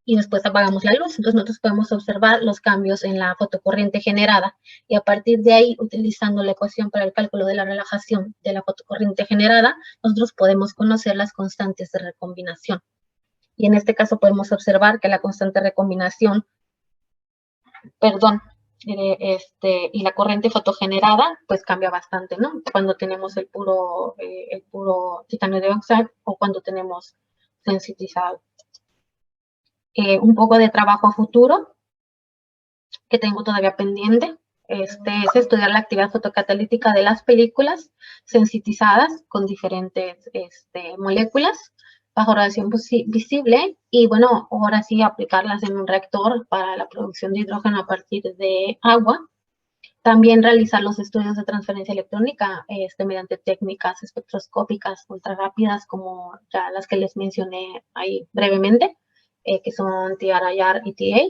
y después apagamos la luz. Entonces nosotros podemos observar los cambios en la fotocorriente generada y a partir de ahí, utilizando la ecuación para el cálculo de la relajación de la fotocorriente generada, nosotros podemos conocer las constantes de recombinación. Y en este caso podemos observar que la constante de recombinación, y la corriente fotogenerada, pues cambia bastante, ¿no? Cuando tenemos el puro titanio dioxide o cuando tenemos sensitizado. Un poco de trabajo a futuro que tengo todavía pendiente es estudiar la actividad fotocatalítica de las películas sensitizadas con diferentes moléculas bajo radiación visible y bueno, ahora sí aplicarlas en un reactor para la producción de hidrógeno a partir de agua. También realizar los estudios de transferencia electrónica mediante técnicas espectroscópicas ultra rápidas como ya las que les mencioné ahí brevemente, que son TRIR y TA,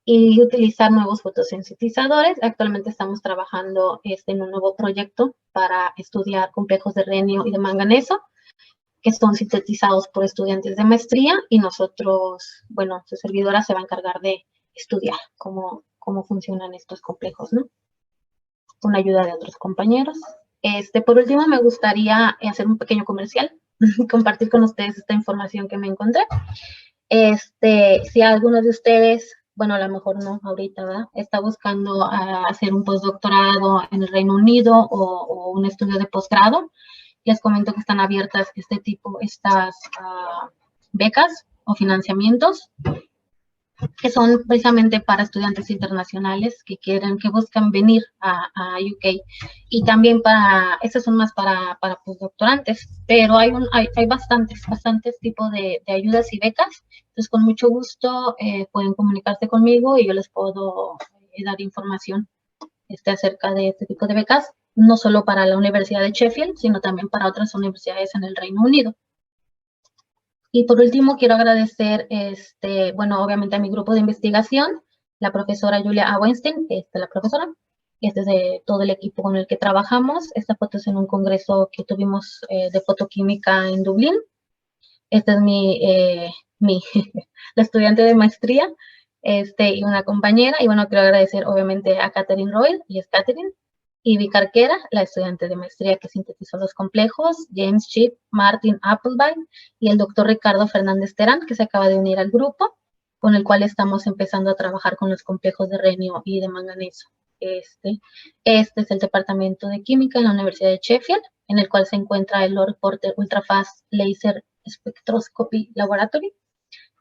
y utilizar nuevos fotosensitilizadores. Actualmente estamos trabajando en un nuevo proyecto para estudiar complejos de renio y de manganeso, que son sintetizados por estudiantes de maestría y nosotros, bueno, su servidora se va a encargar de estudiar cómo funcionan estos complejos, ¿no? Con ayuda de otros compañeros. Por último, me gustaría hacer un pequeño comercial, compartir con ustedes esta información que me encontré. Si alguno de ustedes, bueno, a lo mejor no ahorita, ¿verdad? Está buscando hacer un postdoctorado en el Reino Unido o un estudio de posgrado, les comento que están abiertas estas becas o financiamientos que son precisamente para estudiantes internacionales que buscan venir a UK y también estas son más para postdoctorantes, pero hay bastantes tipos de ayudas y becas, entonces con mucho gusto pueden comunicarse conmigo y yo les puedo dar información acerca de este tipo de becas, no solo para la Universidad de Sheffield, sino también para otras universidades en el Reino Unido. Y por último, quiero agradecer, bueno, obviamente a mi grupo de investigación, la profesora Julia A. Weinstein, la profesora, y es de todo el equipo con el que trabajamos. Esta foto es en un congreso que tuvimos de fotoquímica en Dublín. Esta es la estudiante de maestría, y una compañera. Y bueno, quiero agradecer obviamente a Catherine Royal, y es Catherine, y Vicky Arquera, la estudiante de maestría que sintetizó los complejos, James Chip, Martin Appleby y el doctor Ricardo Fernández Terán, que se acaba de unir al grupo, con el cual estamos empezando a trabajar con los complejos de renio y de manganeso. Este es el departamento de química en la Universidad de Sheffield, en el cual se encuentra el Lord Porter Ultra Fast Laser Spectroscopy Laboratory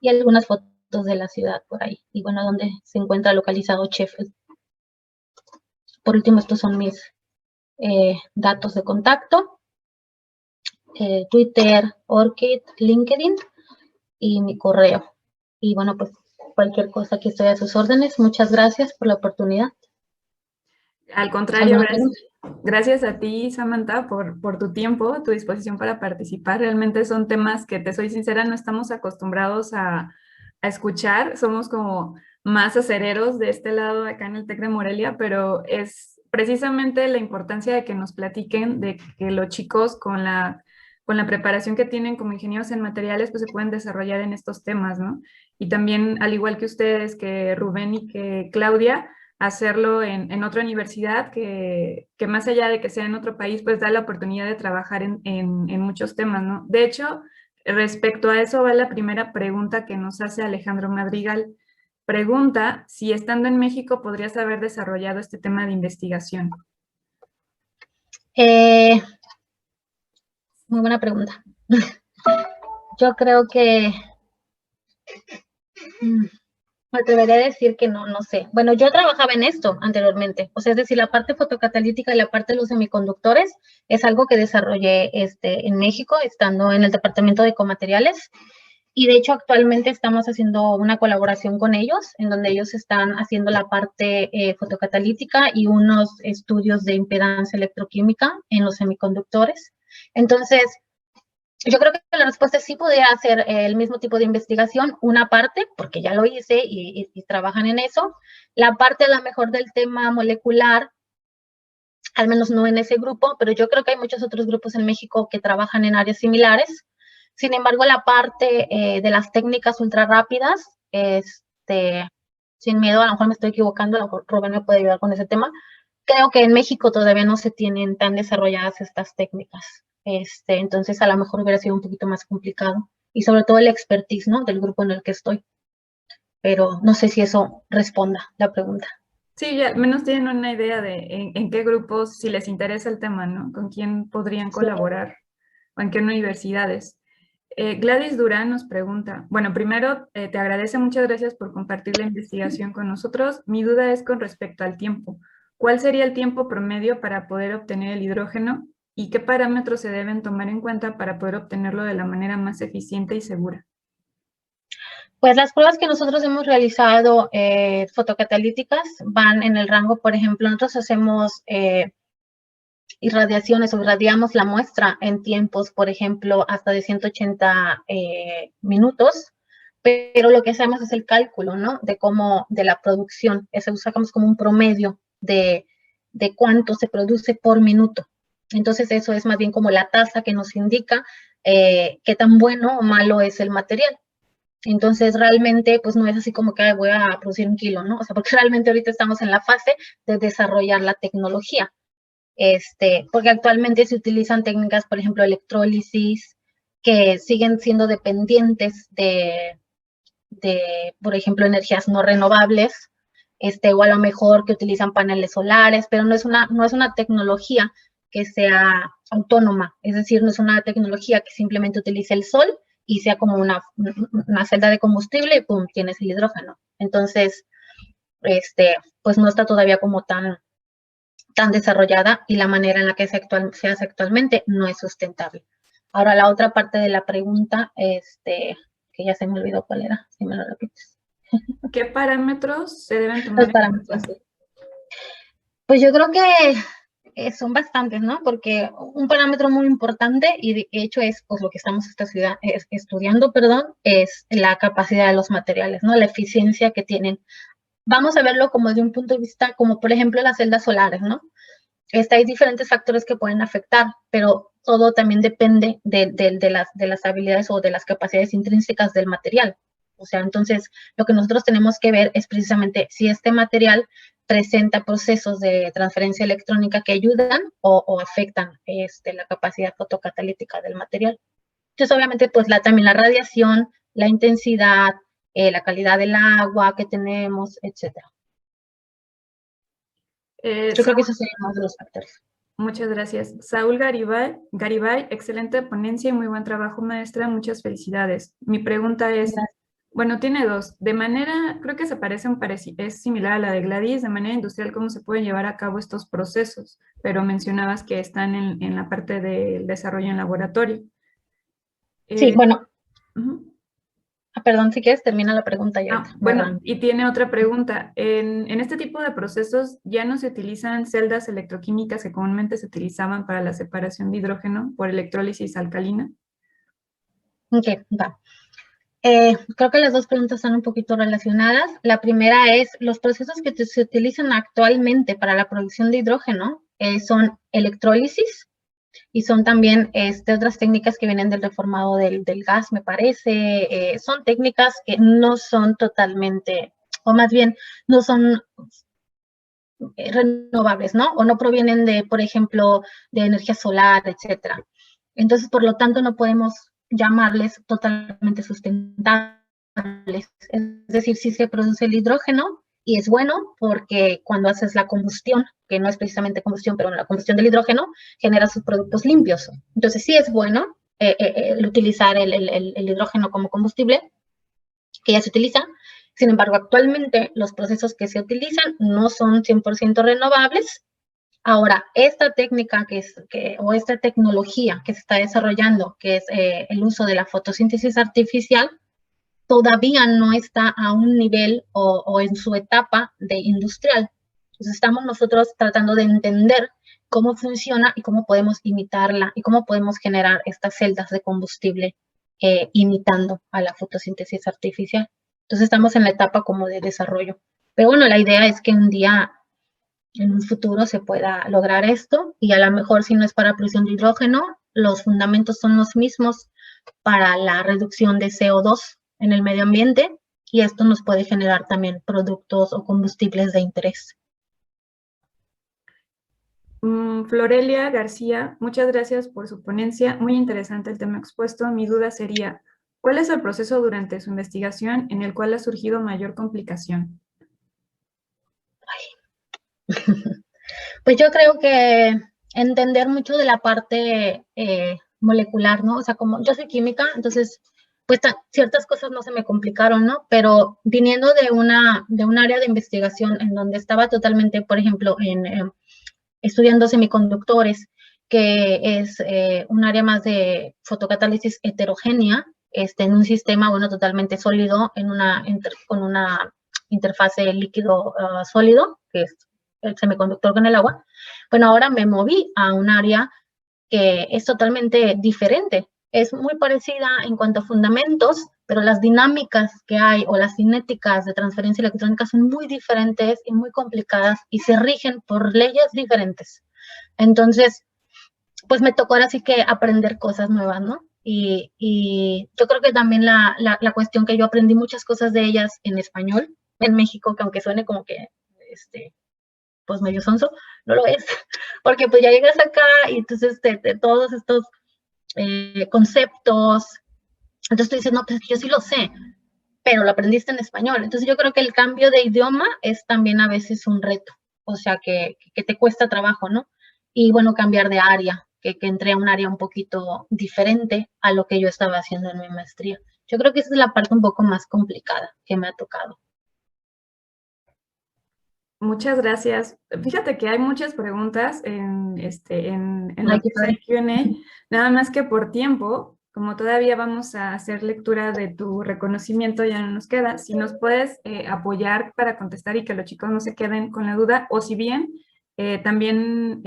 y algunas fotos de la ciudad por ahí, y bueno, donde se encuentra localizado Sheffield. Por último, estos son mis datos de contacto, Twitter, Orchid, LinkedIn y mi correo. Y bueno, pues cualquier cosa que estoy a sus órdenes. Muchas gracias por la oportunidad. Al contrario, gracias a ti, Samantha, por tu tiempo, tu disposición para participar. Realmente son temas que, te soy sincera, no estamos acostumbrados a escuchar. Somos como más acereros de este lado acá en el TEC de Morelia, pero es precisamente la importancia de que nos platiquen, de que los chicos con la con la preparación que tienen como ingenieros en materiales, pues se pueden desarrollar en estos temas, ¿no? Y también, al igual que ustedes, que Rubén y que Claudia, hacerlo en otra universidad que más allá de que sea en otro país, pues da la oportunidad de trabajar en muchos temas, ¿no? De hecho, respecto a eso va la primera pregunta que nos hace Alejandro Madrigal. Pregunta si estando en México podrías haber desarrollado este tema de investigación. Muy buena pregunta. Yo creo que me atrevería a decir que no sé. Bueno, yo trabajaba en esto anteriormente, o sea, es decir, la parte fotocatalítica y la parte de los semiconductores es algo que desarrollé en México, estando en el departamento de ecomateriales. Y de hecho, actualmente estamos haciendo una colaboración con ellos, en donde ellos están haciendo la parte fotocatalítica y unos estudios de impedancia electroquímica en los semiconductores. Entonces, yo creo que la respuesta es sí podría hacer el mismo tipo de investigación, una parte, porque ya lo hice y trabajan en eso. La parte a lo mejor del tema molecular, al menos no en ese grupo, pero yo creo que hay muchos otros grupos en México que trabajan en áreas similares. Sin embargo, la parte de las técnicas ultra rápidas, sin miedo, a lo mejor me estoy equivocando, a lo mejor Rubén me puede ayudar con ese tema. Creo que en México todavía no se tienen tan desarrolladas estas técnicas. Entonces, a lo mejor hubiera sido un poquito más complicado. Y sobre todo el expertise, ¿no?, del grupo en el que estoy. Pero no sé si eso responda la pregunta. Sí, ya al menos tienen una idea de en qué grupos, si les interesa el tema, ¿no? Con quién podrían colaborar o en qué universidades. Gladys Durán nos pregunta, bueno, primero te agradece, muchas gracias por compartir la investigación con nosotros. Mi duda es con respecto al tiempo. ¿Cuál sería el tiempo promedio para poder obtener el hidrógeno y qué parámetros se deben tomar en cuenta para poder obtenerlo de la manera más eficiente y segura? Pues las pruebas que nosotros hemos realizado fotocatalíticas van en el rango, por ejemplo, nosotros hacemos irradiaciones o irradiamos la muestra en tiempos, por ejemplo, hasta de 180 minutos, pero lo que hacemos es el cálculo, ¿no?, de la producción. Eso sacamos como un promedio de cuánto se produce por minuto. Entonces, eso es más bien como la tasa que nos indica qué tan bueno o malo es el material. Entonces, realmente, pues no es así como que voy a producir 1 kilo, ¿no? O sea, porque realmente ahorita estamos en la fase de desarrollar la tecnología. Porque actualmente se utilizan técnicas, por ejemplo, electrólisis, que siguen siendo dependientes de por ejemplo, energías no renovables, o a lo mejor que utilizan paneles solares, pero no es una tecnología que sea autónoma, es decir, no es una tecnología que simplemente utilice el sol y sea como una celda de combustible y pum, tienes el hidrógeno. Entonces, pues no está todavía como tan desarrollada y la manera en la que se hace actualmente no es sustentable. Ahora, la otra parte de la pregunta, que ya se me olvidó cuál era, si me lo repites. ¿Qué parámetros se deben tomar? Los parámetros. Pues yo creo que son bastantes, ¿no? Porque un parámetro muy importante, y de hecho es pues lo que estamos estudiando, es la capacidad de los materiales, ¿no? La eficiencia que tienen. Vamos a verlo como de un punto de vista, como por ejemplo las celdas solares, ¿no? Hay diferentes factores que pueden afectar, pero todo también depende de las habilidades o de las capacidades intrínsecas del material. O sea, entonces, lo que nosotros tenemos que ver es precisamente si este material presenta procesos de transferencia electrónica que ayudan o afectan la capacidad fotocatalítica del material. Entonces, obviamente, pues también la radiación, la intensidad, la calidad del agua que tenemos, etcétera. Yo creo que esos serían más de los factores. Muchas gracias. Saúl Garibay, excelente ponencia y muy buen trabajo, maestra. Muchas felicidades. Mi pregunta es, bueno, tiene dos. De manera, creo que es similar a la de Gladys, de manera industrial, ¿cómo se pueden llevar a cabo estos procesos? Pero mencionabas que están en la parte del desarrollo en laboratorio. Sí, bueno. Perdón, si quieres termina la pregunta ya. Bueno, y tiene otra pregunta. En este tipo de procesos ya no se utilizan celdas electroquímicas que comúnmente se utilizaban para la separación de hidrógeno por electrólisis alcalina. Ok, va. Creo que las dos preguntas están un poquito relacionadas. La primera es, los procesos que se utilizan actualmente para la producción de hidrógeno son electrólisis Y son también otras técnicas que vienen del reformado del gas, me parece. Son técnicas que no son totalmente, o más bien, no son renovables, ¿no? O no provienen de, por ejemplo, de energía solar, etcétera. Entonces, por lo tanto, no podemos llamarles totalmente sustentables. Es decir, sí se produce el hidrógeno y es bueno porque cuando haces la combustión, que no es precisamente combustión, pero la combustión del hidrógeno, genera sus productos limpios. Entonces, sí es bueno el utilizar el hidrógeno como combustible, que ya se utiliza. Sin embargo, actualmente los procesos que se utilizan no son 100% renovables. Ahora, esta técnica o esta tecnología que se está desarrollando, que es el uso de la fotosíntesis artificial, todavía no está a un nivel o en su etapa de industrial. Entonces, estamos nosotros tratando de entender cómo funciona y cómo podemos imitarla y cómo podemos generar estas celdas de combustible imitando a la fotosíntesis artificial. Entonces estamos en la etapa como de desarrollo. Pero bueno, la idea es que un día, en un futuro, se pueda lograr esto y a lo mejor si no es para producción de hidrógeno, los fundamentos son los mismos para la reducción de CO2 en el medio ambiente y esto nos puede generar también productos o combustibles de interés. Florelia García, muchas gracias por su ponencia. Muy interesante el tema expuesto. Mi duda sería, ¿cuál es el proceso durante su investigación en el cual ha surgido mayor complicación? Pues yo creo que entender mucho de la parte molecular, ¿no? O sea, como yo soy química, entonces, pues ciertas cosas no se me complicaron, ¿no? Pero viniendo de un área de investigación en donde estaba totalmente, por ejemplo, estudiando semiconductores, que es un área más de fotocatálisis heterogénea, en un sistema, bueno, totalmente sólido, con una interfase líquido-sólido, que es el semiconductor con el agua. Bueno, ahora me moví a un área que es totalmente diferente. Es muy parecida en cuanto a fundamentos, pero las dinámicas que hay o las cinéticas de transferencia electrónica son muy diferentes y muy complicadas y se rigen por leyes diferentes. Entonces, pues me tocó ahora sí que aprender cosas nuevas, ¿no? Y yo creo que también la cuestión que yo aprendí muchas cosas de ellas en español, en México, que aunque suene como que, pues medio sonso, no lo es, porque pues ya llegas acá y entonces todos estos conceptos, entonces tú dices, no, pues yo sí lo sé, pero lo aprendiste en español. Entonces yo creo que el cambio de idioma es también a veces un reto, o sea, que te cuesta trabajo, ¿no? Y bueno, cambiar de área, que entré a un área un poquito diferente a lo que yo estaba haciendo en mi maestría. Yo creo que esa es la parte un poco más complicada que me ha tocado. Muchas gracias. Fíjate que hay muchas preguntas en la Q&A, nada más que por tiempo, como todavía vamos a hacer lectura de tu reconocimiento, ya no nos queda. Si nos puedes apoyar para contestar y que los chicos no se queden con la duda, o si bien también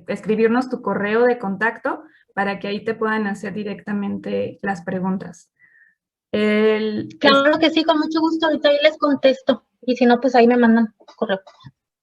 escribirnos tu correo de contacto para que ahí te puedan hacer directamente las preguntas. Claro que sí, con mucho gusto, ahorita ahí les contesto. Y si no, pues ahí me mandan correo.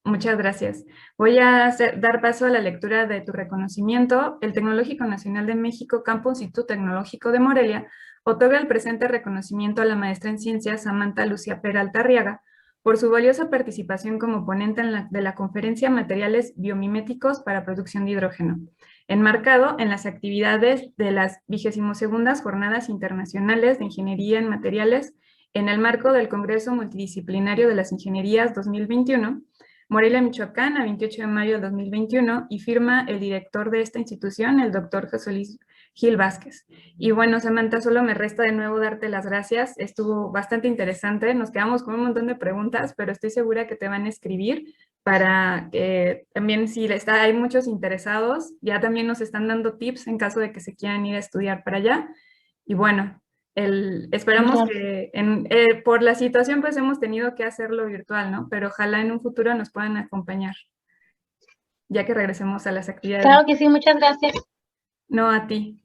Muchas gracias. Voy a dar paso a la lectura de tu reconocimiento. El Tecnológico Nacional de México, Campus Instituto Tecnológico de Morelia, otorga el presente reconocimiento a la maestra en ciencias Samantha Lucía Peralta Arriaga por su valiosa participación como ponente de la conferencia Materiales Biomiméticos para Producción de Hidrógeno, enmarcado en las actividades de las 22ª Jornadas Internacionales de Ingeniería en Materiales en el marco del Congreso Multidisciplinario de las Ingenierías 2021, Morelia, Michoacán, a 28 de mayo del 2021, y firma el director de esta institución, el doctor José Luis Gil Vázquez. Y bueno, Samantha, solo me resta de nuevo darte las gracias. Estuvo bastante interesante, nos quedamos con un montón de preguntas, pero estoy segura que te van a escribir para que también, si hay muchos interesados, ya también nos están dando tips en caso de que se quieran ir a estudiar para allá. Y bueno, esperamos que por la situación pues hemos tenido que hacerlo virtual, ¿no? Pero ojalá en un futuro nos puedan acompañar, ya que regresemos a las actividades. Claro que sí, muchas gracias. No, a ti.